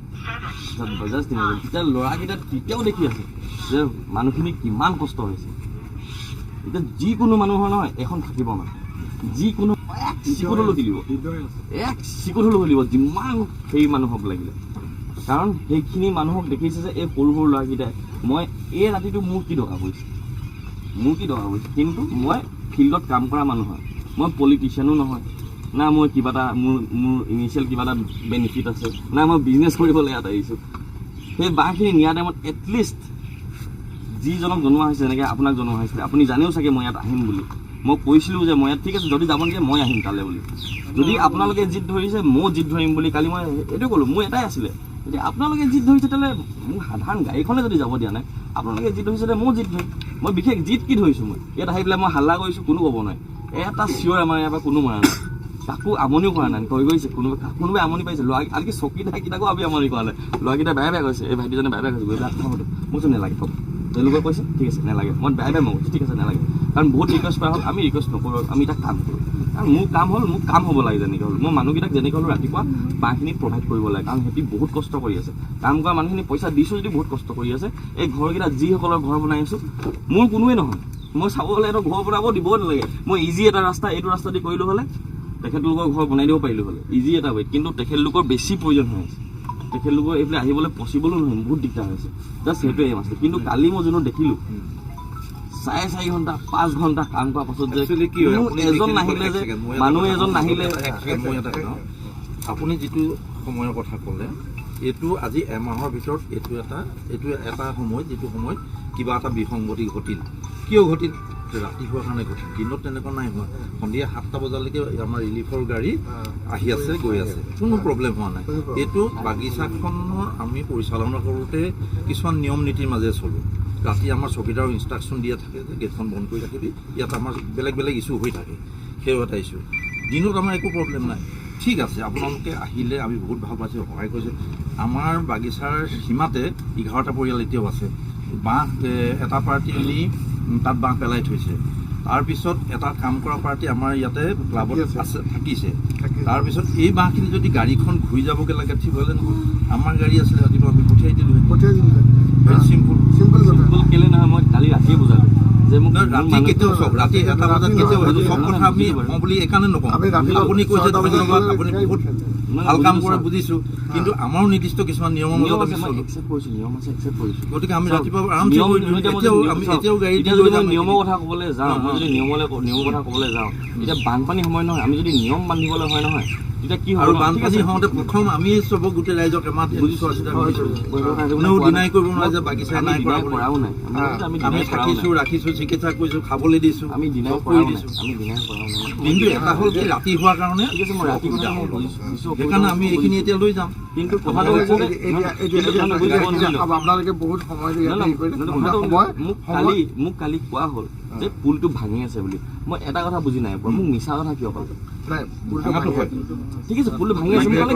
জাষ্ট ইমাজিন, তেতিয়া ল'ৰাকেইটাত তেতিয়াও দেখি আছে যে মানুহখিনি কিমান কষ্ট হৈছে। এতিয়া যিকোনো মানুহৰ নহয় এখন থাকিব মানে যিকোনো এক চিকুট হ'লেও খেলিব, এক চিকুট হ'লেও খেলিব, যিমান সেই মানুহক লাগিলে। কাৰণ সেইখিনি মানুহক দেখিছে যে এই সৰু সৰু ল'ৰাকেইটাই মই এই ৰাতিটো মোৰ কি দৰকাৰ পৰিছে, কিন্তু মই ফিল্ডত কাম কৰা মানুহ হয়, মই পলিটিচিয়ানো নহয়, না মই কিবা এটা মোৰ ইনিচিয়েল কিবা এটা বেনিফিট আছে, না মই বিজনেছ কৰিবলৈ ইয়াত আহিছোঁ। সেই বাঁহখিনি নিয়া টাইমত এটলিষ্ট যিজনক জনোৱা হৈছে, যেনেকৈ আপোনাক জনোৱা হৈছিলে, আপুনি জানেও চাগে মই ইয়াত আহিম বুলি, মই কৈছিলোঁ যে মই ইয়াত ঠিক আছে যদি যাব নিদিয়ে মই আহিম তালৈ বুলি। যদি আপোনালোকে জিদ ধৰিছে ময়ো জিদ ধৰিম বুলি কালি মই এইটো ক'লোঁ, মোৰ এটাই আছিলে যদি আপোনালোকে জিদ ধৰিছে তেতিয়াহ'লে মোক সাধাৰণ গাড়ীখনে যদি যাব দিয়া নাই, আপোনালোকে জিদ ধৰিছে ময়ো জিদ ধৰিম। মই বিশেষ জিদ কি ধৰিছোঁ, মই ইয়াত আহি পেলাই মই হাল্লা কৰিছোঁ, কোনো ক'ব নাই, এটা চিঞৰ আমাৰ ইয়াৰ পৰা কোনো মৰা নাই, কাকো আমনিও কৰা নাই, কৈ গৈছে কোনোবাই আমনি পাইছে, ল'ৰা আনকি চকীদাৰকেইটাকো আমি আমনি কৰা নাই, ল'ৰাকেইটা বেয়া বেয়া কৈছে, এই ভাইটিজনে বেয়া বেয়া কৈছে, গৈ পেলাই কথাটো মোৰ চোন নালাগে থওক, তেওঁলোকে কৈছে ঠিক আছে নালাগে, মই বেয়া মই কৈছোঁ ঠিক আছে নালাগে, কাৰণ বহুত ৰিকুৱেষ্ট কৰা হ'ল, আমি ৰিকুৱেষ্ট নকৰোঁ, আমি এটা কাম কৰোঁ, কাৰণ মোৰ কাম হ'ল মোৰ কাম হ'ব লাগে, যেনেকৈ হ'ল মই মানুহকেইটাক যেনেকৈ হ'লেও ৰাতিপুৱা বাঁহখিনি প্ৰভাইড কৰিব লাগে, কাৰণ সিহঁতি বহুত কষ্ট কৰি আছে, কাম কৰা মানুহখিনি পইচা দিছোঁ যদি বহুত কষ্ট কৰি আছে। এই ঘৰকেইটা যিসকলৰ ঘৰ বনাই আছোঁ মোৰ কোনোৱে নহয়, মই চাব গ'লে এইটো ঘৰ বনাব দিব নালাগে, মই ইজি এটা ৰাস্তা এইটো ৰাস্তা দি কৰিলোঁ হ'লে তেখেতলোকৰ ঘৰ বনাই দিব পাৰিলোঁ হ'লে, ইজি এটা ৱেট, কিন্তু তেখেতলোকৰ বেছি প্ৰয়োজন হৈ আছে, তেখেতলোকৰ এইফালে আহিবলৈ পচিবলো নহয়, বহুত দিগদাৰ হৈছে, জাষ্ট সেইটোৱে এম আছে। কিন্তু কালি মই যোনটো দেখিলোঁ 4.5 ঘণ্টা 5 ঘণ্টা কাম কৰাৰ পাছত যে এজন নাহিলে, যে মানুহ এজন নাহিলে, আপুনি যিটো সময়ৰ কথা ক'লে এইটো আজি এমাহৰ ভিতৰত এইটো এটা সময় যিটো সময়ত কিবা এটা বিসংগতি ঘটিল। কিয় ঘটিল? ৰাতি হোৱাৰ কাৰণে ঘটিল, দিনত তেনেকুৱা নাই হোৱা। সন্ধিয়া 7টা বজালৈকে আমাৰ ৰিলিফৰ গাড়ী আহি আছে গৈ আছে, কোনো প্ৰব্লেম হোৱা নাই। এইটো বাগিচাখনৰ আমি পৰিচালনা কৰোঁতে কিছুমান নিয়ম নীতিৰ মাজেৰে চলোঁ। ৰাতি আমাৰ চকীদাৰৰ ইনষ্ট্ৰাকশ্যন দিয়া থাকে যে গেটখন বন্ধ কৰি ৰাখিবি, ইয়াত আমাৰ বেলেগ বেলেগ ইছ্যু হৈ থাকে, সেই এটা ইছ্যু। দিনত আমাৰ একো প্ৰব্লেম নাই, ঠিক আছে। আপোনালোকে আহিলে আমি বহুত ভাল পাইছোঁ, সহায় কৰিছে। আমাৰ বাগিচাৰ সীমাতে 11টা পৰিয়াল এতিয়াও আছে। বাঁহ এটা পাৰ্টি আনি তাত বাঁহ পেলাই থৈছে, তাৰপিছত এটা কাম কৰা পাৰ্টি আমাৰ ইয়াতে ক্লাবত আছে থাকিছে। তাৰপিছত এই বাঁহখিনি যদি গাড়ীখন ঘূৰি যাবগৈ লাগে ঠিক হ'লে নহয়, আমাৰ গাড়ী আছিলে ৰাতিপুৱা আমি পঠিয়াই দিলোঁ। ভেৰি চিম্পুল কেলে নহয়, মই কালি ৰাতিয়ে বুজালোঁ যে মোক ৰাতি কেতিয়াও চাওক, ৰাতি 1টা বজাত কেতিয়াও সেইটো চব কথা আমি বুলি এইকাৰণে নকওঁ। আপুনি কৈছে ধন্যবাদ, আপুনি বহুত ভাল কাম কৰে বুজিছোঁ, কিন্তু আমাৰো নিৰ্দিষ্ট কিছুমান নিয়মৰ মাজত আমি চলোঁ। গতিকে আমি ৰাতিপুৱা আৰামচে এতিয়াও গাড়ী নিয়মৰ কথা ক'বলৈ যাওঁ, মই যদি নিয়মৰ কথা ক'বলৈ যাওঁ, এতিয়া বানপানী সময় নহয়, আমি যদি নিয়ম বান্ধিবলৈ হয় নহয় তেতিয়া কি আৰু বানপানী হওঁতে প্ৰথম আমি চবক গোটেই ৰাইজক এমাহ বুজিছোঁ, কোনেও ডিনাই কৰিব নোৱাৰে যে বাগিচাই নাই কৰাও নাই। আমি থাকিছোঁ, ৰাখিছোঁ, চিকিৎসা কৰিছোঁ, খাবলৈ দিছোঁ, আমি ডিনাই কৰি দিছোঁ। কিন্তু এটা হ'ল কি ৰাতি হোৱাৰ কাৰণে সেইকাৰণে আমি এইখিনি এতিয়া লৈ যাম। কিন্তু কথাটো আপোনালোকে বহুত সময় মোক কালি কোৱা হ'ল যে পুলটো ভাঙি আছে বুলি। মই এটা কথা বুজি নাই পোৱা, মোক মিছা কথা কিয় ক'লে? ঠিক আছে, পুলটো ভাঙি আছে আৰু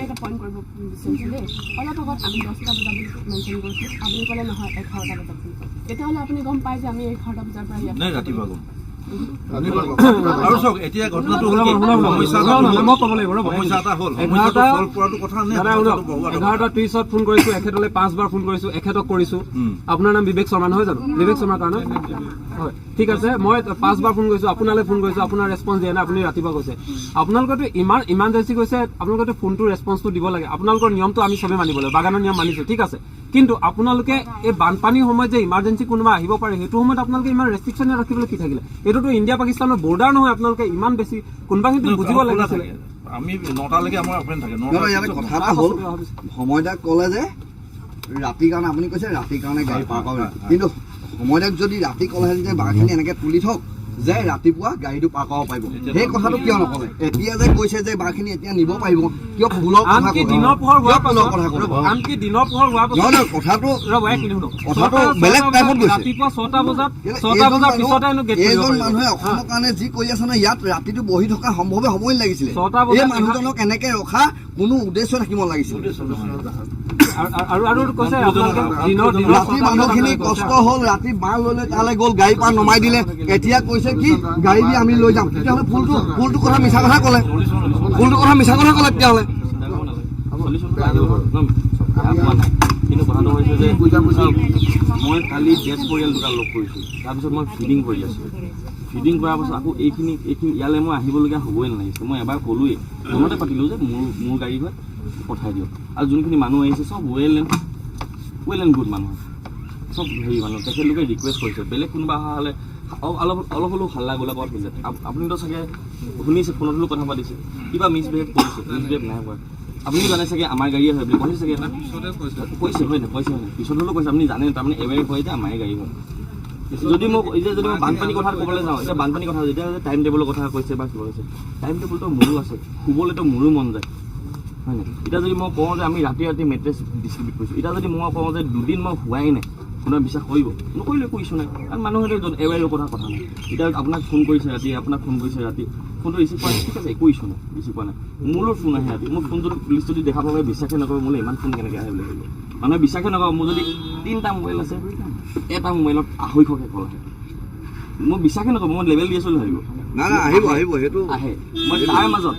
এটা পইণ্ট কৰিব বিচাৰিছোঁ দেই। অলপ আগত আমি 10টা বজা বুলি মেনশ্যন কৰিছোঁ, আপুনি ক'লে নহয় 11টা বজাত বুলি। তেতিয়াহ'লে আপুনি গম পায় যে আমি 11টা বজাৰ পৰা ইয়াত নাই ৰাতিপুৱা গম। আৰু চাওক এতিয়া ঘটনাটো হ'ল সমস্যা এটা হ'ল, 11:30 ফোন কৰিছোঁ, এখেতলৈ 5 বাৰ ফোন কৰিছোঁ, এখেতক কৰিছোঁ। আপোনাৰ নাম বিবেক শৰ্মা নহয় জানো? বিবেক শৰ্মাৰ কাৰণে হয়, ঠিক আছে। মই 5 বাৰ ফোন কৰিছোঁ, আপোনালৈ ফোন কৰিছোঁ, আপোনাৰ ৰেছপন্স দিয়া নাই, আপুনি ৰাতিপুৱা কৈছে। আপোনালোকেতো ইমাৰ্জেঞ্চি কৈছে, আপোনালোকেতো ফোনটো ৰেছপন্সটো দিব লাগে। আপোনালোকৰ নিয়মটো আমি চবেই মানিব লাগে, বাগানৰ নিয়ম মানিছোঁ, ঠিক আছে। কিন্তু আপোনালোকে এই বানপানীৰ সময়ত যে ইমাৰ্জেঞ্চি কোনোবা আহিব পাৰে, সেইটো সময়ত আপোনালোকে ইমান ৰেষ্ট্ৰিকশ্যন ৰাখিবলৈ কি থাকিলে? এইটোতো ইণ্ডিয়া পাকিস্তানৰ বৰ্ডাৰ নহয়, আপোনালোকে ইমান বেছি কোনোবা কিন্তু বুজিব লাগিছিলে। আমি 9টালৈকে আমাৰ অপেন থাকে। কথা এটা হ'ল, সময়দাক ক'লে যে ৰাতিৰ কাৰণে, আপুনি কৈছে ৰাতিৰ কাৰণে গাড়ী পাৰ কৰা, কিন্তু সময়দাক যদি ৰাতি ক'লেহেঁতেন যে বাঁহখিনি এনেকৈ তুলি থওক যে ৰাতিপুৱা গাড়ীটো পাৰ কৰাব পাৰিব, সেই কথাটো কিয় নক'লে? এতিয়া যে কৈছে যে বাঁহখিনি এতিয়া নিব পাৰিব, কিয় ফুলৰ কথা আনকি দিনৰ পোহৰ হোৱাৰ পাছত কথাটো বেলেগ টাইমত গৈছে। ৰাতিপুৱা 6টা বজাৰ পিছতে এইজন মানুহে অসমৰ কাৰণে যি কৰি আছে নহয়, ইয়াত ৰাতিটো বহি থকা সম্ভৱে সময় লাগিছিলে। এই মানুহজনক এনেকে ৰখা কোনো উদ্দেশ্য থাকিব লাগিছিল। ৰাতি মানুহখিনি কষ্ট হ'ল, ৰাতি বাঁহ লৈ লৈ তালৈ গ'ল, গাড়ী পাৰ নমাই দিলে। এতিয়া কৈছে কি গাড়ী দি আমি লৈ যাম, তেতিয়াহ'লে ফুলটো কথা মিছা কথা ক'লে, তেতিয়াহ'লে কিন্তু কথাটো হৈছে যে বুজাবুজি। চাওক, মই কালি ডেথ পৰিয়াল দুটা লগ কৰিছোঁ, তাৰপিছত মই ফিডিং কৰি আছোঁ। ফিডিং কৰাৰ পাছত আকৌ এইখিনি ইয়ালৈ মই আহিবলগীয়া হ'বই নালাগিছে। মই এবাৰ ক'লোৱেই, ফোনতে পাতিলোঁ যে মোৰ গাড়ী ঘৰত পঠাই দিয়ক। আৰু যোনখিনি মানুহ আহিছে চব ৱেল এণ্ড গুড মানুহ, চব হেৰি মানুহ। তেখেতলোকে ৰিকুৱেষ্ট কৰিছে, বেলেগ কোনোবা অহা হ'লে অলপ হ'লেও হাল্লা গোলা কৰাত হৈছে। আপুনিতো চাগে শুনিছে, ফোনত হ'লেও কথা পাতিছে, কিবা মিছবিহেভ কৰিছে, মিছবিহেভ নাই কৰা। আপুনি জানে চাগে আমাৰ গাড়ীয়ে হয় বুলি কৈছে চাগে, কৈছে হয় নাই, কৈছে হয় পিছত হ'লেও কৈছে। আপুনি জানে তাৰমানে এৱেৰ হয় যে আমাৰ গাড়ী হয়। যদি মই বানপানীৰ কথা ক'বলৈ যাওঁ, এতিয়া বানপানীৰ কথা যেতিয়া টাইম টেবুলৰ কথা কৈছে বা কিবা কৈছে, টাইম টেবুলটো মোৰো আছে, শুবলৈতো মোৰো মন যায়, হয় নাই? এতিয়া যদি মই কওঁ যে আমি ৰাতি মেট্ৰেছ ডিষ্ট্ৰিবিউট কৰিছোঁ, এতিয়া যদি মই কওঁ যে 2 দিন মই শুৱাই নাই, কোনোবাই বিশ্বাস কৰিব? নকৰিলে একো ইছ্যু নাই, কাৰণ মানুহে এৱেৰ কথা নাই। এতিয়া আপোনাক ফোন কৰিছে ৰাতি, ফোনটো ৰিচিভ কৰা ঠিক আছে, একো ইছ্যু নাই, ৰিচিভ কৰা নাই। মোৰো ফোন আহে ৰাতি, মোৰ ফোন যদি পুলিচ যদি দেখা পাব বিশ্বাসে নকৰে, মোলৈ ইমান ফোন কেনেকৈ আহে বুলি ভাবিব। মানুহে বিশ্বাসে নকৰে। মোৰ যদি 3টা মোবাইল আছে, এটা মোবাইলত 250কৈ কল আহে, মই বিশ্বাসে নকৰোঁ। মই লেভেল দি আছোঁ বুলি ভাবিব। নাই আহিব সেইটো আহে। মই তাৰ মাজত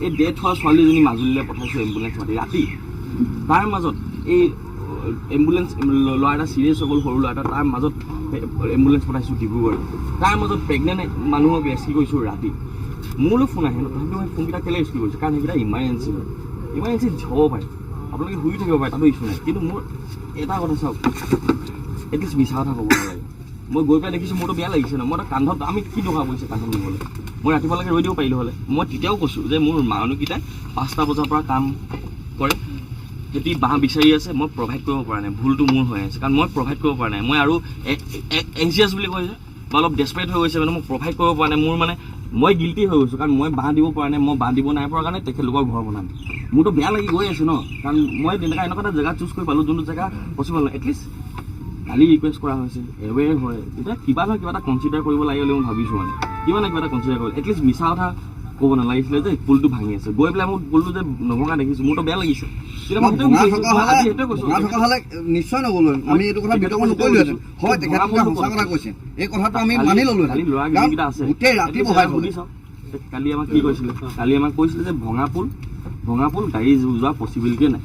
এই ডেথ হোৱা ছোৱালীজনী মাজুলীলৈ পঠাইছোঁ এম্বুলেঞ্চ মাতি ৰাতি। তাৰ মাজত এই এম্বুলেঞ্চ ল'ৰা এটা চিৰিয়াছ হৈ গ'ল, সৰু ল'ৰা এটা, তাৰ মাজত এম্বুলেঞ্চ পঠাইছোঁ ডিব্ৰুগড়। তাৰ মাজত প্ৰেগনেণ্ট মানুহক ৰেস্কিউ কৰিছোঁ ৰাতি। মোলৈ ফোন আহে, তথাপিও মই ফোনকেইটা কেলৈ ৰেস্কিউ কৰিছোঁ? কাৰণ সেইকেইটা ইমাৰ্জেঞ্চি হয়, ইমাৰ্জেঞ্চি হ'ব পাৰে, আপোনালোকে শুই থাকিব পাৰে, তাতো ইছ্যু নাই। কিন্তু মোৰ এটা কথা চাওক, এটলিষ্ট মিছা কথা ক'ব নালাগে। মই গৈ পেলাই দেখিছোঁ, মোৰতো বেয়া লাগিছে ন। মই এটা কান্ধত, আমি কি দৰকাৰ পৰিছে কান্ধত নিবলৈ? মই ৰাতিপুৱালৈকে ৰৈ দিব পাৰিলোঁ হ'লে। মই তেতিয়াও কৈছোঁ যে মোৰ মানুহকেইটাই 5টা বজাৰ পৰা কাম কৰে, যদি বাঁহ বিচাৰি আছে, মই প্ৰভাইড কৰিব পৰা নাই, ভুলটো মোৰ হৈ আছে, কাৰণ মই প্ৰভাইড কৰিব পৰা নাই। মই আৰু এংচিয়াছ বুলি কৈছে বা অলপ ডেছপাৰেট হৈ গৈছে, মানে মই প্ৰভাইড কৰিব পৰা নাই। মোৰ মানে মই গিল্টি হৈ গৈছোঁ, কাৰণ মই বাঁহ দিব পৰা নাই। মই বাঁহ দিব নাই পৰা কাৰণে তেখেতলোকৰ ঘৰ বনাম। মোৰতো বেয়া লাগি গৈ আছে ন, কাৰণ মই এনেকুৱা এটা জেগা চুজ কৰি পালোঁ যোনটো জেগা পচিবল নহয়। এটলিষ্ট কালি ৰিকুৱেষ্ট কৰা হৈছে, এৱেৰ হয়, এতিয়া কিবা নহয় কিবা এটা কনচিডাৰ কৰিব লাগে বুলি মই ভাবিছোঁ। মানে কিবা নহয় কিবা এটা কনচিডাৰ কৰিব, এটলিষ্ট মিছা কথা ক'ব নালাগিছিলে যে পুলটো ভাঙি আছে। গৈ পেলাই মোক পুলটো যে নভঙা দেখিছোঁ, মোৰতো বেয়া লাগিছে। নিশ্চয় নগ'লো, আমি এইটো কথা বিতৰ্ক নকৰিলোহেঁতেন। হয়, তেখেতলোকে সঁচা কথা কৈছে, এই কথাটো আমি মানি ল'লোহেঁতেন। গোটেই ৰাতি বহাই শুনি চাওক, কালি আমাক কি কৈছিলে? কালি আমাক কৈছিলে যে ভঙা পুল গাড়ী যোৱা পচিবিলিটিয়ে নাই।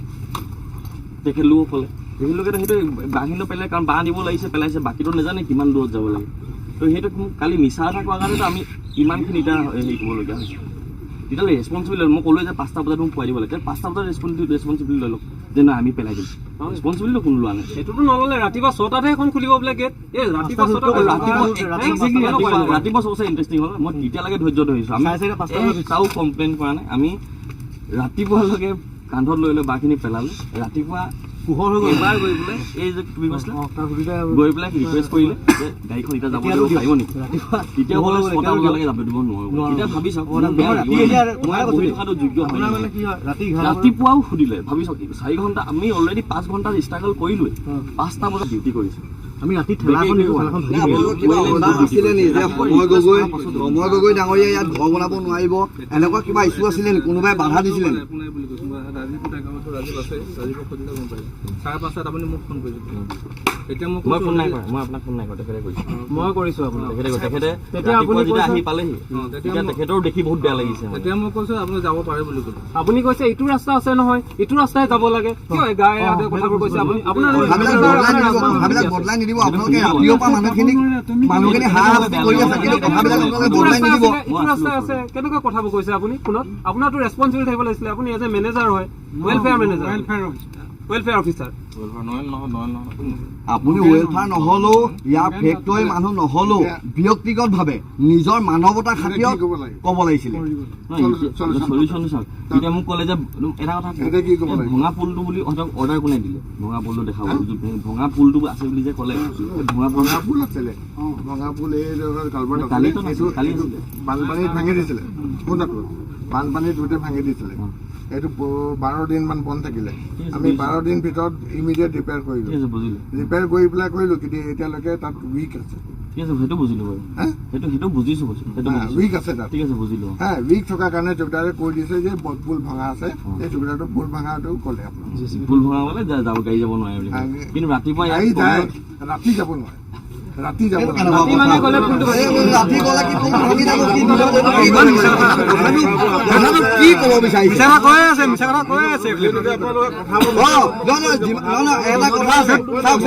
তেখেতলোকক ক'লে, তেখেতলোকে সেইটো বাঁহখিনি পেলাই, কাৰণ বাঁহ দিব লাগিছে, পেলাইছে, বাকীটো নাজানে কিমান দূৰত যাব লাগে। তো সেইটো মোক কালি মিছা এটা কোৱাৰ কাৰণেতো আমি ইমানখিনি এতিয়া হেৰি কৰিবলগীয়া হৈছে। তেতিয়াহ'লে ৰেছপনচিবিলিটি মই ক'লোঁ যে 5টা বজাত মোক পোৱাই দিব লাগে, 5টা বজাত ৰেছপনচিবিলিটি লৈ লওক যে নাই আমি পেলাই দিম। ৰেছপনচিবিলিটি কোনো লোৱা নাই। সেইটোতো নল'লে ৰাতিপুৱা 6টাতহে এখন খুলিব বোলে গেট। এই ৰাতিপুৱা 6টা ৰাতিপুৱা চবচে ইণ্টাৰেষ্টিং হ'ল, মই তেতিয়ালৈকে ধৈৰ্য ধৰিছোঁ, আমি এটাও কমপ্লেইন কৰা নাই। আমি ৰাতিপুৱালৈকে কান্ধত লৈ বাঁহখিনি পেলালোঁ। ৰাতিপুৱা পোহৰ হৈ গ'ল, এবাৰ গৈ পেলাই এই যে তুমি কৈছিলা গৈ পেলাই ৰিকুৱেষ্ট কৰিলে যে গাড়ীখন এতিয়া যাব দিব পাৰিব নেকি? তেতিয়া ক'লে 6টা বজালৈকে যাব দিব নোৱাৰিব। এতিয়া ভাবি চাওক, থকাটো যোগ্য হয়। ৰাতিপুৱাও সুধিলে, ভাবি চাওক 4 ঘণ্টা, আমি অলৰেডি 5 ঘণ্টা ষ্ট্ৰাগল কৰিলোৱে, 5টা বজাত ডিউটি কৰিছোঁ। আমি ৰাতি সময় গগৈ ডাঙৰীয়া ইয়াত ঘৰ বনাব নোৱাৰিব, এনেকুৱা কিবা ইছ্যু আছিলে নেকি? কোনোবাই বাধা দিছিলে নেকি? আপুনি মোক ফোন কৰিছে, এতিয়া মই ফোন নাই কৰা, মই আপোনাক ফোন নাই কৰা, তেখেতে কৰিছে। মই কৰিছোঁ আপোনাক। তেখেতে ৰাতিপুৱা যেতিয়া আহি পালেহি, তেতিয়া তেখেতৰ দেখি বহুত বেয়া লাগিছে। এতিয়া মই কৈছোঁ আপুনি যাব পাৰে বুলি ক'লোঁ। আপুনি কৈছে এইটো ৰাস্তা আছে নহয়, এইটো ৰাস্তাই যাব লাগে, কিয় গায়ে কথাবোৰ কৈছে? আপুনি আপোনাৰ বদলাই নিদিব আপোনালোকে। ৰাতিৰ পৰা মানুহখিনি হাঁহ কৰি আছে, কিন্তু কথাবিলাক আপোনালোকে বদলাই নিদিব। এইটো ৰাস্তাই আছে, কেনেকুৱা কথাবোৰ কৈছে আপুনি ফোনত? আপোনাৰতো ৰেছপনচিবিলিটি থাকিব লাগিছিলে, আপুনি এজ এ মেনেজাৰ হয়, ৱেলফেয়াৰ মেনেজাৰ, ৱেলফেয়াৰ অফিচাৰ। আপুনি ৱেলফেয়াৰ নহ'লেও, ইয়াৰ ফেক্টৰী মানুহ নহ'লেও, ব্যক্তিগতভাৱে নিজৰ মানৱতাৰ খাতিৰত ক'ব লাগিছিলে। চলিউশ্যন চাওক, এতিয়া মোক ক'লে যে এটা কথা, ভঙা পুলটো বুলি অৰ্ডাৰ কোনে দিলে? ভঙা পুলটো দেখাব, ভঙা পুলটো আছে বুলি যে ক'লে, ভঙা পুল আছিলে, ভঙা পুল এই কালিতো কালি বানপানীত ভাঙি দিছিলে, বানপানীত গোটেই ভাঙি দিছিলে। এইটো 12 দিনমান বন্ধ থাকিলে, আমি 12 দিন ভিতৰত ইমিডিয়েট ৰিপেয়াৰ কৰিলোঁ। ৰিপেয়াৰ কৰি পেলাই কৰিলোঁ, কিন্তু এতিয়ালৈকে তাত উইক আছে। ঠিক আছে, সেইটো বুজিলোঁ বাৰু, সেইটো বুজিছোঁ, উইক আছে তাত। ঠিক আছে, বুজিলোঁ। হ্যাঁ, উইক থকাৰ কাৰণে চৌকিদাৰে কৈ দিছে যে পুল ভঙা আছে, এই চৌকিদাৰটো পুল ভঙাটো ক'লে আপোনাক। পুল ভঙা গ'লে যাব, গাড়ী যাব নোৱাৰে বুলি। কিন্তু ৰাতিপুৱা গাড়ী যায়, ৰাতি যাব নোৱাৰে। ৰাতি যাব ৰাতি মানে গ'লে ফোনটো ৰাতি গ'লে কি ফোনটো ভাঙি যাব কি কি ক'ব বিচাৰিছে মিছা কথা কৈ আছে এটা কথা আছে চাওক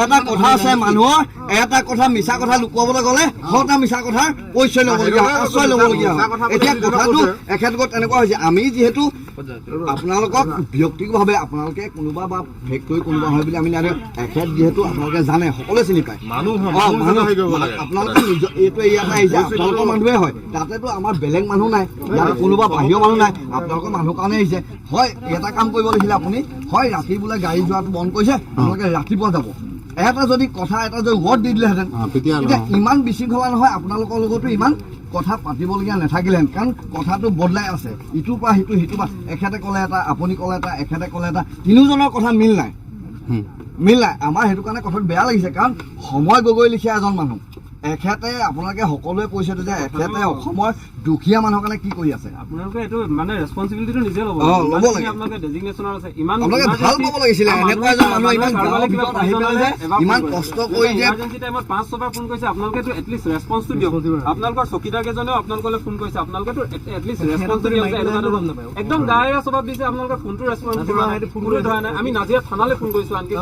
এটা কথা আছে মানুহৰ এটা কথা মিছা কথা লুকুৱাবলৈ গ'লে 100টা মিছা কথা পৰিচয় ল'বলগীয়া হয় আশ্ৰয় ল'বলগীয়া হয় এতিয়া কথাটো এখেতগত এনেকুৱা হৈছে আমি যিহেতু আপোনালোকক ব্যক্তিগতভাৱে আপোনালোকে কোনোবা বা ফেক্টৰী কোনোবা হয় বুলি আমি নাজানো এখেত যিহেতু আপোনালোকে জানে সকলোৱে চিনি পায় আপোনালোকে এইটো ইয়াতে আহিছে আপোনালোকৰ মানুহে হয় তাতেতো আমাৰ বেলেগ মানুহ নাই ইয়াতে কোনোবা বাহিৰৰ মানুহ নাই আপোনালোকৰ মানুহ কাৰণে আহিছে হয় এটা কাম কৰিব লাগিছিলে আপুনি হয় ৰাতি বোলে গাড়ী যোৱাটো বন্ধ কৰিছে আপোনালোকে ৰাতিপুৱা যাব এটা যদি কথা এটা যদি ৱৰ্ড দি দিলেহেঁতেন তেতিয়া ইমান বিশৃংখলা নহয় আপোনালোকৰ লগতো ইমান কথা পাতিবলগীয়া নাথাকিলেহেঁতেন কাৰণ কথাটো বদলাই আছে ইটোৰ পৰা সিটো সিটোৰ পৰা এখেতে ক'লে এটা আপুনি ক'লে এটা এখেতে ক'লে এটা তিনিওজনৰ কথা মিল নাই আমাৰ সেইটো কাৰণে কথাটো বেয়া লাগিছে কাৰণ সময় গগৈ লিখীয়া এজন মানুহ এখেতে আপোনালোকে সকলোৱে কৈছে যে এখেতে অসমৰ দুখীয়া মানুহৰ কাৰণে কি কৰি আছে আপোনালোকে এইটো মানে ৰেছপন্সিবিলিটিটো নিজে ল'ব ল'ব লাগে আপোনালোকে ডেজিগনেশ্যনৰ আছে ইমান আপোনালোকে ভাল পাব লাগিছিলে এনেকুৱা এজন মানুহ ইমান গাঁৱৰ ভিতৰত আহি পেলাই যে ইমান কষ্ট কৰি যে ইমাৰ্জেঞ্চি টাইমত 5-6 বাৰ ফোন কৰিছে আপোনালোকেতো এটলিষ্ট ৰেছপন্সটো দিয়ক আপোনালোকৰ চকীদাৰ কেইজনেও আপোনালোকলৈ ফোন কৰিছে আপোনালোকেতো এটলিষ্ট ৰেছপন্সটো দিয়ক একদম গায়েৰে স্বভাৱ দিছে আপোনালোকে ফোনটো ৰেছপন্স কৰা নাই ফোনটো ধৰা নাই আমি নাজিয়া থানালৈ ফোন কৰিছো আনকি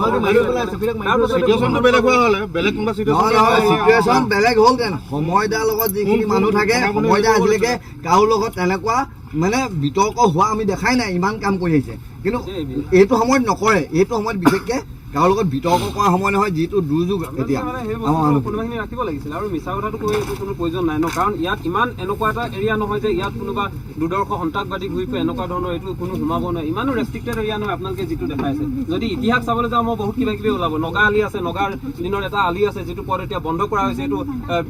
চিটুৱেশ্যন বেলেগ হ'ল তেন সময়দাৰ লগত যিখিনি মানুহ থাকে সময়দা আজিলৈকে কাৰো লগত তেনেকুৱা মানে বিতৰ্ক হোৱা আমি দেখাই নাই ইমান কাম কৰি আহিছে কিন্তু এইটো সময়ত নকৰে এইটো সময়ত বিশেষকে কাৰো লগত বিতৰ্ক কৰা সময় নহয় যিটো দুৰ্যোগ এতিয়া কোনোবাখিনি ৰাখিব লাগিছিল আৰু মিছা কথাটো কৈ কোনো প্ৰয়োজন নাই ন কাৰণ ইয়াত ইমান এনেকুৱা এটা এৰিয়া নহয় যে ইয়াত কোনোবা দুৰ্দৰ্শ সন্ত্ৰাসবাদী ঘূৰি ফুৰে এনেকুৱা ধৰণৰ এইটো কোনো সোমাব নোৱাৰে ইমানো ৰেষ্ট্ৰিক্টেড এৰিয়া নহয় আপোনালোকে যিটো দেখাইছে যদি ইতিহাস চাবলৈ যাওঁ মই বহুত কিবা কিবি ওলাব নগা আলি আছে নগাৰ দিনৰ এটা আলি আছে যিটো পদ এতিয়া বন্ধ কৰা হৈছে এইটো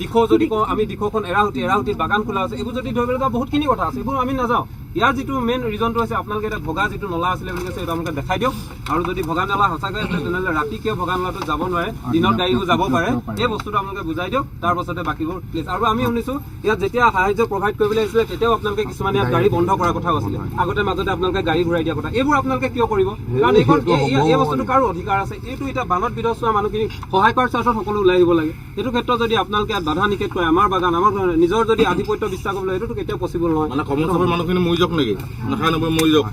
দিখৌ যদি কওঁ আমি দিখৌখন এৰাহুতি বাগান খোলা আছে এইবোৰ যদি ধৰিবলৈ যাওঁ বহুতখিনি কথা আছে এইবোৰ আমি নাযাওঁ ইয়াৰ যিটো মেইন ৰিজনটো হৈছে আপোনালোকে এটা ভগা যিটো নলা আছিলে বুলি কৈছে এইটো আপোনালোকে দেখাই দিয়ক আৰু যদি ভগা নলা সঁচাকৈ আছিলে তেনেহ'লে ৰাতি কিয় ভগা নলাটো যাব নোৱাৰে দিনত গাড়ীও যাব পাৰে এই বস্তুটো আপোনালোকে বুজাই দিয়ক তাৰ পাছতে বাকীবোৰ প্লেচ আৰু আমি শুনিছোঁ ইয়াত যেতিয়া সাহায্য প্ৰভাইড কৰিবলৈ আহিছিলে তেতিয়াও আপোনালোকে কিছুমানে ইয়াত গাড়ী বন্ধ কৰাৰ কথাও আছিলে আগতে মাজতে আপোনালোকে গাড়ী ঘূৰাই দিয়া কথা এইবোৰ আপোনালোকে কিয় কৰিব কাৰণ এই বস্তুটো কাৰো অধিকাৰ আছে এইটো এতিয়া বানত বিধ্বস্ত মানুহখিনি সহায় কৰাৰ স্বাৰ্থত সকলো ওলাই আহিব লাগে এইটো ক্ষেত্ৰত যদি আপোনালোকে ইয়াত বাধা নিষেধ কৰে আমাৰ বাগান আমাৰ নিজৰ যদি আধিপত্য বিশ্বাস কৰিবলৈ এইটোতো কেতিয়াও পচিবল নহয় মানে কমন চাপৰ মানুহখিনি মৰি যাওক নেকি নাখায় নবৈ মৰি যাওক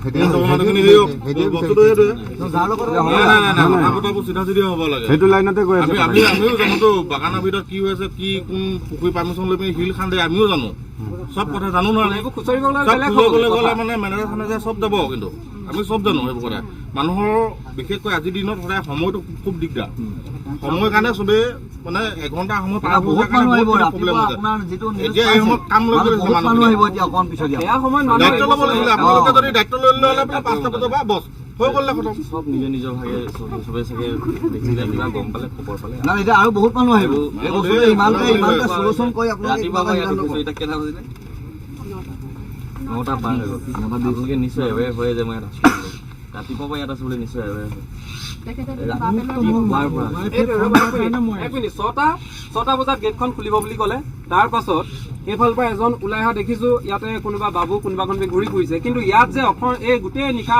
মানুহখিনি হেৰিয়ক বস্তুটো সেইটোৱে চিধা চিধি হ'ব লাগে সেইটো লাইনতে গৈ আছে আমিও জানোতো বাগানৰ ভিতৰত কি হৈ আছে কি কোন পুখুৰী পাৰ্মিশ্যন লৈ পিনি শিল খান্দে আমিও জানো সব কথা জানো নহয় খুচৰিবলৈ গ'লে মানে মেনেজাৰ চেনেজাৰ চব যাব কিন্তু আমি চব জানো সেইবোৰ কথা মানুহৰ বিশেষকৈ আজিৰ দিনত সদায় সময়টো খুব দিগদাৰ সময় কাৰণে চবেই মানে এঘণ্টা সময় পাৰ হৈ যোৱাৰ কাৰণে বহুত প্ৰব্লেম হৈছে এতিয়া এই সময়ত কাম লৈ গৈছে দায়িত্ব ল'ব লাগিছিলে আপোনালোকে যদি দায়িত্ব লৈ ল'লে 5টা বজাৰ পৰা বছ হৈ গ'লে খতম সব নিজৰ নিজৰ ভাগে চবে চাগে দেখিলে কিবা গম পালে খবৰ পালে না এতিয়া আৰু বহুত মানুহ আহিব এই বস্তুটো ইমানটা সলিউশ্যন কৰি ৰাতিপুৱা এতিয়া কেইটা বাজিলে 9টা পাৰ হৈ গ'ল আপোনালোকে নিশ্চয় এৱে হয় যে মই ইয়াত আছোঁ ৰাতিপুৱা পৰা ইয়াত আছোঁ বুলি নিশ্চয় এৱে হয় ছটা বজাত গেটখন খুলিব বুলি ক'লে তাৰ পাছত এইফালৰ পৰা এজন ওলাই অহা দেখিছো ইয়াতে কোনোবা বাবু কোনোবাখন ঘূৰি ফুৰিছে কিন্তু ইয়াত যে অসম এই গোটেই নিশা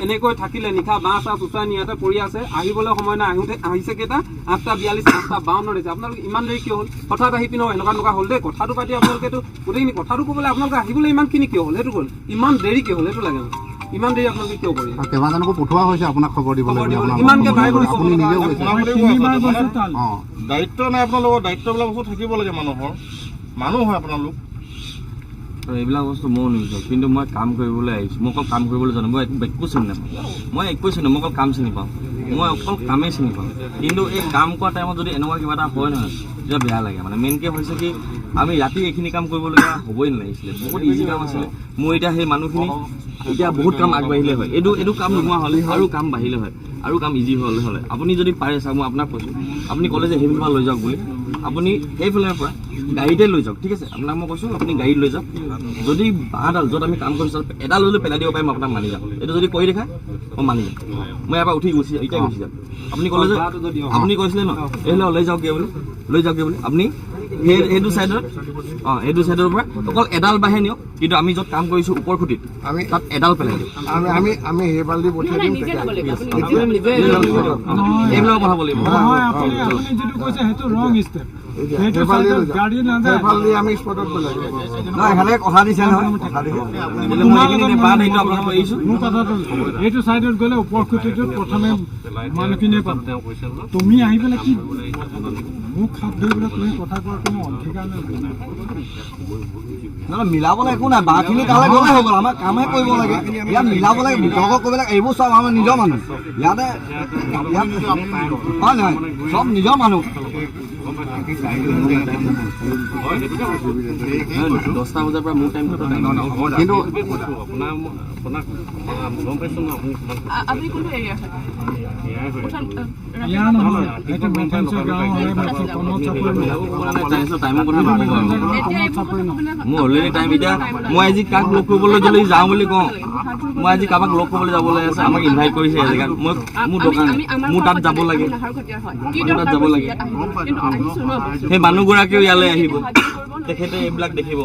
এনেকৈ থাকিলে নিশা বাঁহ চাহ চুচানি ইয়াতে পৰি আছে আহিবলৈ সময় নাই আহিছে কেইটা 8:42 8:52 হৈছে আপোনালোকে ইমান দেৰি কিয় হ'ল হঠাৎ আহি পিনে এনেকুৱা হ'ল দেই কথাটো পাতি আপোনালোকেতো গোটেইখিনি কথাটো ক'বলৈ আপোনালোকে আহিবলৈ ইমানখিনি কিয় হ'ল সেইটো হ'ল ইমান দেৰি কিয় হ'ল সেইটো লাগে ইমান দেৰি আপোনালোকে কিয় কৰিলে কেইবাজনকো পঠোৱা হৈছে আপোনাক খবৰ দিবলৈ ইমানকে ভাই ভৰি দায়িত্ব নাই আপোনালোকৰ দায়িত্ব বোলা বস্তু থাকিব লাগে মানুহৰ মানুহ হয় আপোনালোক এইবিলাক বস্তু ময়ো নিবিচাৰোঁ কিন্তু মই কাম কৰিবলৈ আহিছোঁ মই অকল কাম কৰিবলৈ জানো মই একো চিনি নাপাওঁ মই একো চিনি মই অকল কাম চিনি পাওঁ মই অকল কামেই চিনি পাওঁ কিন্তু এই কাম কৰা টাইমত যদি এনেকুৱা কিবা এটা হয় নহয় তেতিয়া বেয়া লাগে মানে মেইনকৈ হৈছে কি আমি ৰাতি এইখিনি কাম কৰিবলগীয়া হ'বই নালাগিছিলে বহুত ইজি কাম আছিলে মোৰ এতিয়া সেই মানুহখিনি এতিয়া বহুত কাম আগবাঢ়িলে হয় এইটো কাম নোহোৱা হ'লে আৰু কাম বাঢ়িলে হয় আৰু কাম ইজি হ'লে আপুনি যদি পাৰে চাওক মই আপোনাক কৈছোঁ আপুনি ক'লে যে সেইফালৰ পৰা লৈ যাওক বুলি আপুনি সেইফালৰ পৰা গাড়ীতে লৈ যাওক ঠিক আছে আপোনাক মই কৈছোঁ আপুনি গাড়ীত লৈ যাওক যদি বাঁহডাল য'ত আমি কাম কৰিছোঁ এডাল লৈ পেলাই দিব পাৰিম আপোনাক মানি যাম এইটো যদি কৰি দেখায় মই মানি যাম মই ইয়াৰ পৰা উঠি এতিয়াই গুচি যাম আপুনি ক'লে যে আপুনি কৈছিলে ন এইফালে লৈ যাওকগৈ বুলি আপুনি সেইটো চাইডত সেইটো চাইডৰ পৰা অকল এডাল বাহে নিয়ক, কিন্তু আমি য'ত কাম কৰিছোঁ ওপৰ খুঁটিত আমি তাত এডাল পেলাই দিওঁ। আমি সেইফাল দি পঠিয়াই দিম। এইবিলাক পঠাব লাগিব। সেইফাল দি আমি স্পটত পেলাই দিম। নহয় এখালে কথা দিছে নহয়, কথা দিছে মই এইখিনি বাদ সেইটো আপোনালোকক এৰিছোঁ। মোৰ কথাটো এইটো চাইডত গ'লে ওপৰ খুঁটিটোত প্ৰথমে মানুহখিনিয়ে পাম। তুমি আহি পেলাই কি মোক খাপ ধৰি পেলাই তুমি কথা কোৱাৰ কোনো অধিকাৰ নাই। নহয় মিলাবলৈ একো নাই, বাঁহখিনি তালৈ গ'লে হৈ গ'ল, আমাৰ কামহে কৰিব লাগে। ইয়াত মিলাব লাগে, বিতৰ্ক কৰিব লাগে, এইবোৰ চব আমাৰ নিজৰ মানুহ। ইয়াত হয় নহয়, চব নিজৰ মানুহ। 10টা বজাৰ পৰা মোৰ টাইমটো কিন্তু আপুনি কোনটো এৰিয়া হয়? ইয়াৰ নহয়, এইটো মেথেন্সৰ গাঁও হয়, কমল চাপৰি টাইমৰ কথা নক'ব আৰু। এতিয়া এইবোৰ কথা ক'বলৈ মোৰ অলৰেডি টাইম এতিয়া মই আজি কাক লগ কৰিবলৈ যদি যাওঁ বুলি কওঁ, মই আজি কাৰোবাক লগ কৰিবলৈ যাবলৈ আছে, আমাক ইনভাইট কৰিছে এজেগাত, মই মোৰ দোকান মোৰ তাত যাব লাগে, মোৰ তাত যাব লাগে। সেই মানুহগৰাকীও ইয়ালৈ আহিব, তেখেতে এইবিলাক দেখিব,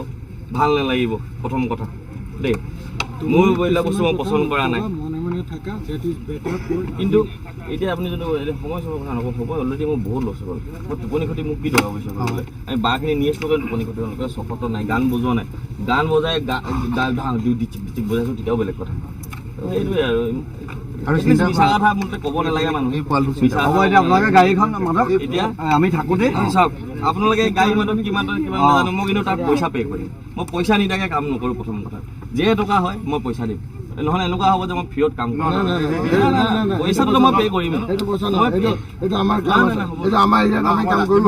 ভাল নালাগিব প্ৰথম কথা দেই। মোৰ এইবিলাক বস্তু মই পচন্দ কৰা নাই। মনে মনে থাকা, that is better for কিন্তু এতিয়া আপুনি যদি সময় চবৰ কথা নকওঁ, সময় অলৰেডি মোৰ বহুত লছ হ'ল। মই টোপনি খতি মোক কি দৰকাৰ পৰিছে কৰিবলৈ? আমি বাঁহখিনি নি আছিলোঁ কাৰণে টোপনি খতি হ'ল, চকতো নাই, গান বজোৱা নাই। গান বজাই ডিচিক বজাইছোঁ তেতিয়াও বেলেগ কথা। সেইটোৱে আৰু মিছা কথা মোৰ ক'ব নালাগে মানুহে। হ'ব এতিয়া আপোনালোকে গাড়ীখন মাতক, এতিয়া আমি থাকোঁতে চাওক আপোনালোকে গাড়ী মাতক কিমান নাজানো, মই কিন্তু তাত পইচা পে' কৰিম। মই পইচা নিদিয়াকৈ কাম নকৰোঁ। প্ৰথম কথা যে টকা হয় মই পইচা দিম, নহ'লে এনেকুৱা হ'ব যে মই ফ্ৰীত কাম কৰিম। পইচাটো মই পে' কৰিম। এইটো পইচা নহয়, এইটো আমাৰ কাম আছে, এইটো আমাৰ এৰিয়াত আমি কাম কৰিব।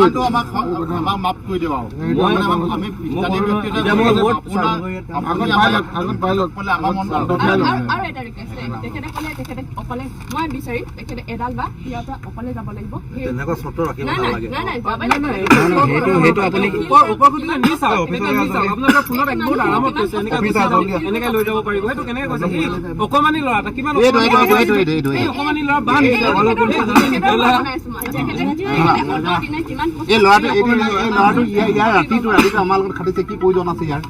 আগত পাইলট আৰু এটা ৰিকুৱেষ্ট, তেখেতে ক'লে তেখেতে অকলে, মই বিচাৰিম তেখেতে এডাল বা ইয়াৰ পৰা অকলে যাব লাগিব। তেনেকুৱা চৰ্ত ৰাখিব নাই নালাগে। নাই নাই যাবই লাগিব। সেইটো আপুনি ওপৰ খুঁটিলে নি চাওক, আপোনালোকৰ ফোনত একদম আৰামত কৈছে এনেকে লৈ যাব পাৰিব। সেইটো কেনেকে কৈছে? সি অকমানি ল'ৰা এটা, কিমান অকমানি ল'ৰা বাহ এই ল'ৰাটো ইয়াৰ ৰাতিটো আমাৰ লগত খাটিছে, কি প্ৰয়োজন আছে ইয়াৰ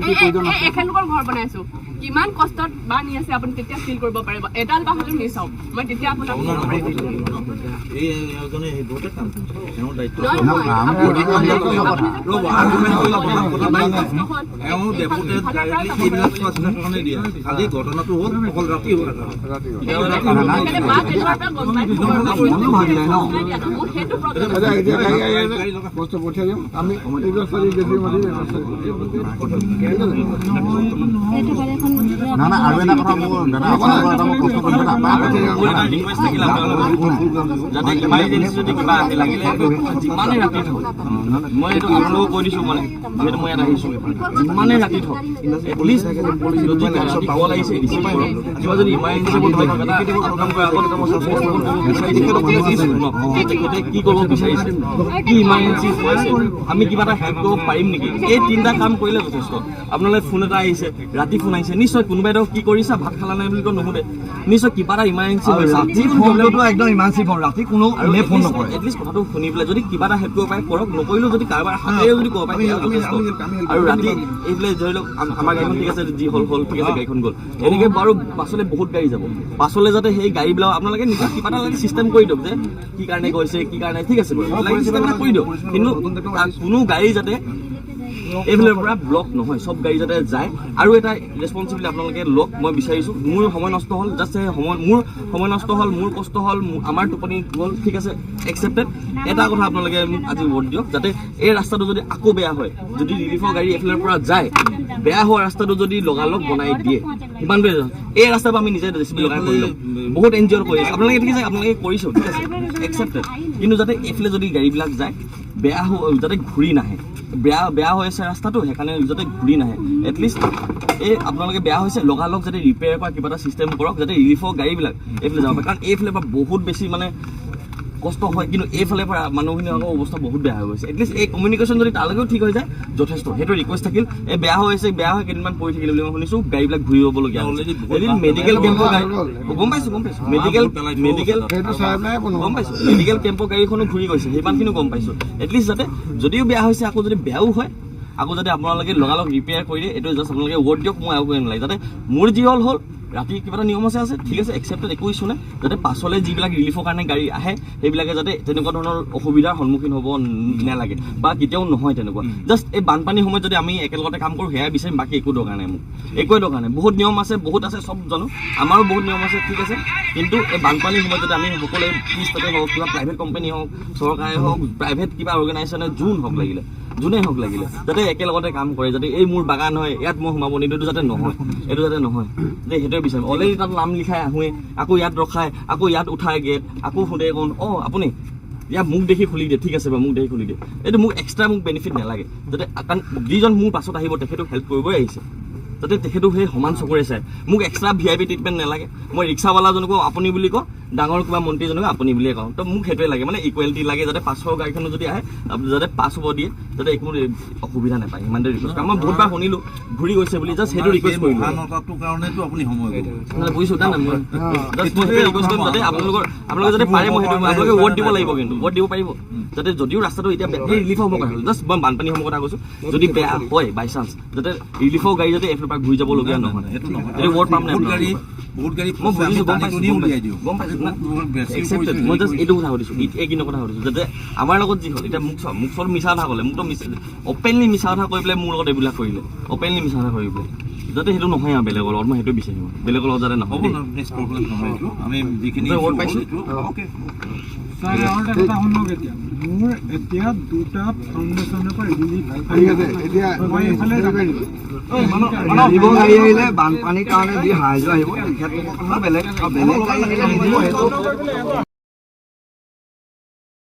কি প্ৰয়োজন আছে? এখেতলোকৰ ঘৰ বনাইছো, কিমান কষ্টত বাঁহ নি আছে আপুনি তেতিয়া ফিল কৰিব পাৰিব। এডাল বাঁহ হ'লেও নি চাওক, মই তেতিয়া আপোনাক এইজনে সেইবোৰতে কাম কৰিছে, তেওঁৰ দায়িত্ব। এইবিলাক চোৱা চিতা কাৰণে দিয়ে। খালি ঘটনাটো হ'ল অকল ৰাতি হ'ল। বস্তু পঠিয়াই দিম আমি। না আৰু এটা কথা মোৰ দাদা আপোনালোকৰ এটা মই প্ৰশ্ন কৰিম যাতে ইমাৰ্জেঞ্চি যদি কিবা লাগিলে যিমানেই ৰাতি থওক, মই এইটো আপোনালোকক কৈ দিছোঁ, মানে যিহেতু মই ইয়াত আহিছোঁ, যিমানেই ৰাতি থওক এটলিষ্ট যদি ৰাতি কল আহিছে ৰিচিভ কৰক। কিবা যদি ইমাৰ্জেঞ্চি কাম কৰাৰ আগত তেখেতে কি কৰিব বিচাৰিছে, কি ইমাৰ্জেঞ্চি হৈছে, আমি কিবা এটা হেল্প কৰিব পাৰিম নেকি? এই তিনিটা কাম কৰিলে যথেষ্ট। আপোনালোকে ফোন এটা আহিছে, ৰাতি ফোন আহিছে, নিশ্চয় কোনোবাই কি কৰিছা, ভাত খালা নাই বুলি নুসুধে, নিশ্চয় কিবা এটা ইমাৰ্জেঞ্চি হৈছে। একদম ইমাৰ্জেঞ্চি ফোন, ৰাতি কোনো ফোন নকৰে। এটলিষ্ট কথাটো শুনি পেলাই যদি কিবা এটা হেল্প কৰিব পাৰে কৰক, নকৰিলেও যদি কাৰোবাৰ হাতেৰেও যদি কৰিব পাৰে যথেষ্ট। আৰু ৰাতি এইবিলাক ধৰি লওক আমাৰ গাড়ীখন ঠিক আছে, যি হ'ল ঠিক আছে, গাড়ীখন গ'ল, এনেকৈ বাৰু পাছলৈ বহুত গাড়ী যাব। পাছলৈ যাতে সেই গাড়ীবিলাক আপোনালোকে নিজে কিবা এটা লাগে চিষ্টেম কৰি দিয়ক, যে কি কাৰণে গৈছে কি কাৰণে, ঠিক আছে বাৰু লাগে চিষ্টেম এটা কৰি দিয়ক, কিন্তু কোনো গাড়ী যাতে এইফালৰ পৰা ব্লক নহয়, চব গাড়ী যাতে যায়। আৰু এটা ৰেচপনচিবিলিটি আপোনালোকে লওক, মই বিচাৰিছোঁ। মোৰ সময় নষ্ট হ'ল, জাষ্ট মোৰ সময় নষ্ট হ'ল, মোৰ কষ্ট হ'ল, আমাৰ টোপনি গ'ল, ঠিক আছে, একচেপ্টেড। এটা কথা আপোনালোকে মোক আজি ভোট দিয়ক, যাতে এই ৰাস্তাটো যদি আকৌ বেয়া হয়, যদি ৰিলিফৰ গাড়ী এইফালৰ পৰা যায়, বেয়া হোৱা ৰাস্তাটো যদি লগালগ বনাই দিয়ে, সিমানটোৱে এই ৰাস্তাটো আমি নিজে জেচিবি লগাই কৰি ল'ম। বহুত এনজিঅ'ৰ কৰি আছে, আপোনালোকে দেখিছে, আপোনালোকে কৰিছোঁ, ঠিক আছে, একচেপ্টেড। কিন্তু যাতে এইফালে যদি গাড়ীবিলাক যায়, বেয়া যাতে ঘূৰি নাহে, বেয়া হৈ আছে ৰাস্তাটো, সেইকাৰণে যাতে ঘূৰি নাহে। এটলিষ্ট এই আপোনালোকে বেয়া হৈছে লগালগ যাতে ৰিপেয়াৰ কৰা কিবা এটা চিষ্টেম কৰক, যাতে ৰিলিফৰ গাড়ীবিলাক এইফালে যাব পাৰে। কাৰণ এইফালে পৰা বহুত বেছি মানে কষ্ট হয়, কিন্তু এইফালে পৰা মানুহখিনিৰ আকৌ অৱস্থা বহুত বেয়া হৈ গৈছে। এটলিষ্ট এই কমিউনিকেশ্যন যদি তালৈকেও ঠিক হৈ যায় যথেষ্ট, সেইটো ৰিকুৱেষ্ট থাকিল। এই বেয়া হৈ আছে, বেয়া হৈ কেইদিনমান পৰি থাকিলে বুলি মই শুনিছোঁ, গাড়ীবিলাক ঘূৰি হ'বলগীয়া এদিন মেডিকেল কেম্পৰ গাড়ী গম পাইছোঁ মেডিকেল কেম্পৰ গাড়ীখনো ঘূৰি গৈছে, সিমানখিনিও গম পাইছোঁ। এটলিষ্ট যাতে যদিও বেয়া হৈছে আকৌ যদি বেয়াও হয় আকৌ যদি আপোনালোকে লগালগ ৰিপেয়াৰ কৰি দিয়ে, এইটো জাষ্ট আপোনালোকে ৱৰ্ড দিয়ক, মই আৰু কৰিব নালাগে। যাতে মোৰ যি হ'ল ৰাতি কিবা এটা নিয়ম আছে ঠিক আছে, একচেপ্টেড, একো ইছ্যু নাই। যাতে পাছলৈ যিবিলাক ৰিলিফৰ কাৰণে গাড়ী আহে সেইবিলাকে যাতে তেনেকুৱা ধৰণৰ অসুবিধাৰ সন্মুখীন হ'ব নালাগে বা কেতিয়াও নহয় তেনেকুৱা। জাষ্ট এই বানপানীৰ সময়ত যদি আমি একেলগতে কাম কৰোঁ সেয়াই বিচাৰিম, বাকী একো দৰকাৰ নাই, মোক একোৱে দৰকাৰ নাই। বহুত নিয়ম আছে, বহুত আছে, চব জানো, আমাৰো বহুত নিয়ম আছে ঠিক আছে, কিন্তু এই বানপানীৰ সময়ত যদি আমি সকলোৱে টি ষ্টেটে হওক, কিবা প্ৰাইভেট কোম্পানী হওক, চৰকাৰে হওক, প্ৰাইভেট কিবা অৰ্গেনাইজেশ্যনে যোনেই হওক লাগিলে যাতে একেলগতে কাম কৰে, যাতে এই মোৰ বাগান হয় ইয়াত মই সোমাব নিদিওঁ, এইটো যাতে নহয় যে সেইটোৱে বিচাৰিম। অলৰেডি তাত নাম লিখাই আহোঁৱে, আকৌ ইয়াত ৰখাই, আকৌ ইয়াত উঠাই গেট, আকৌ সোধে কওঁ আপুনি ইয়াত মোক দেখি খুলি দিয়ে, ঠিক আছে বাৰু মোক দেখি খুলি দিয়ে, এইটো মোক এক্সট্ৰা মোক বেনিফিট নালাগে। যাতে কাৰণ যিজন মোৰ পাছত আহিব তেখেতক হেল্প কৰিবই আহিছে, যাতে তেখেতো সেই সমান চকুৰে চায়। মোক এক্সট্ৰা VIP ট্ৰিটমেণ্ট নালাগে। মই ৰিক্সাৱালাজনকো আপুনি বুলি কওঁ, ডাঙৰ কিবা মন্ত্ৰীজনকো আপুনি বুলিয়ে কওঁ, তো মোক সেইটোৱে লাগে, মানে ইকুৱেলিটি লাগে। যাতে পাছৰ গাড়ীখনো যদি আহে যাতে পাছ হ'ব দিয়ে, যাতে একো অসুবিধা নাপায়, ইমানটো ৰিকুৱেষ্ট। কাৰণ মই বহুতবাৰ শুনিলোঁ ঘূৰি গৈছে বুলি, জাষ্ট সেইটো ৰিকুৱেষ্ট কৰিলোঁ। কাৰণেতো আপুনি সময় বুজিছোঁ না, মই জাষ্ট মই সেইটো ৰিকুৱেষ্ট কৰিম যাতে আপোনালোকে যাতে পাৰে, মই সেইটো আপোনালোকে ৱৰ্ড দিব লাগিব, কিন্তু ৱৰ্ড দিব পাৰিব যাতে যদিও ৰাস্তাটো এতিয়া ৰিলিফ হ'ব কথা হ'ল, জাষ্ট মই বানপানী সময়ৰ কথা কৈছোঁ, যদি বেয়া হয় বাই চান্স যাতে ৰিলিফৰ গাড়ী যাতে এইফালৰ পৰা ঘূৰি যাবলগীয়া নহয়, সেইটো ৱৰ্ড পাম নাই বহুত গাড়ী মই বুজিছোঁ, গম পাইছোঁ মই জাষ্ট এইটো কথা সুধিছোঁ, এইখিনি কথা সুধিছোঁ যাতে আমাৰ লগত যি হ'ল এতিয়া মোক চব মিছা কথা ক'লে, মোকতো অপেনলি মিছা কথা কৈ পেলাই মোৰ লগত এইবিলাক কৰিলে, অপেনলি মিছা কথা কৰি পেলাই, যাতে সেইটো নহয় আৰু বেলেগৰ লগত, মই সেইটো বিচাৰিম বেলেগৰ লগত যাতে নহয়। আমি যিখিনি ৱৰ্ড পাইছোঁ ছাৰ আৰু এটা কথা শুনক, এতিয়া মোৰ এতিয়া দুটা ফাউণ্ডেশ্যনৰ পৰা ৰিলিফ ঠিক আছে, এতিয়া গাড়ী আহিলে বানপানীৰ কাৰণে যি সাহায্য আহিব তেখেতলোকৰ বেলেগ গাড়ী আহিলে নিদিব, সেইটো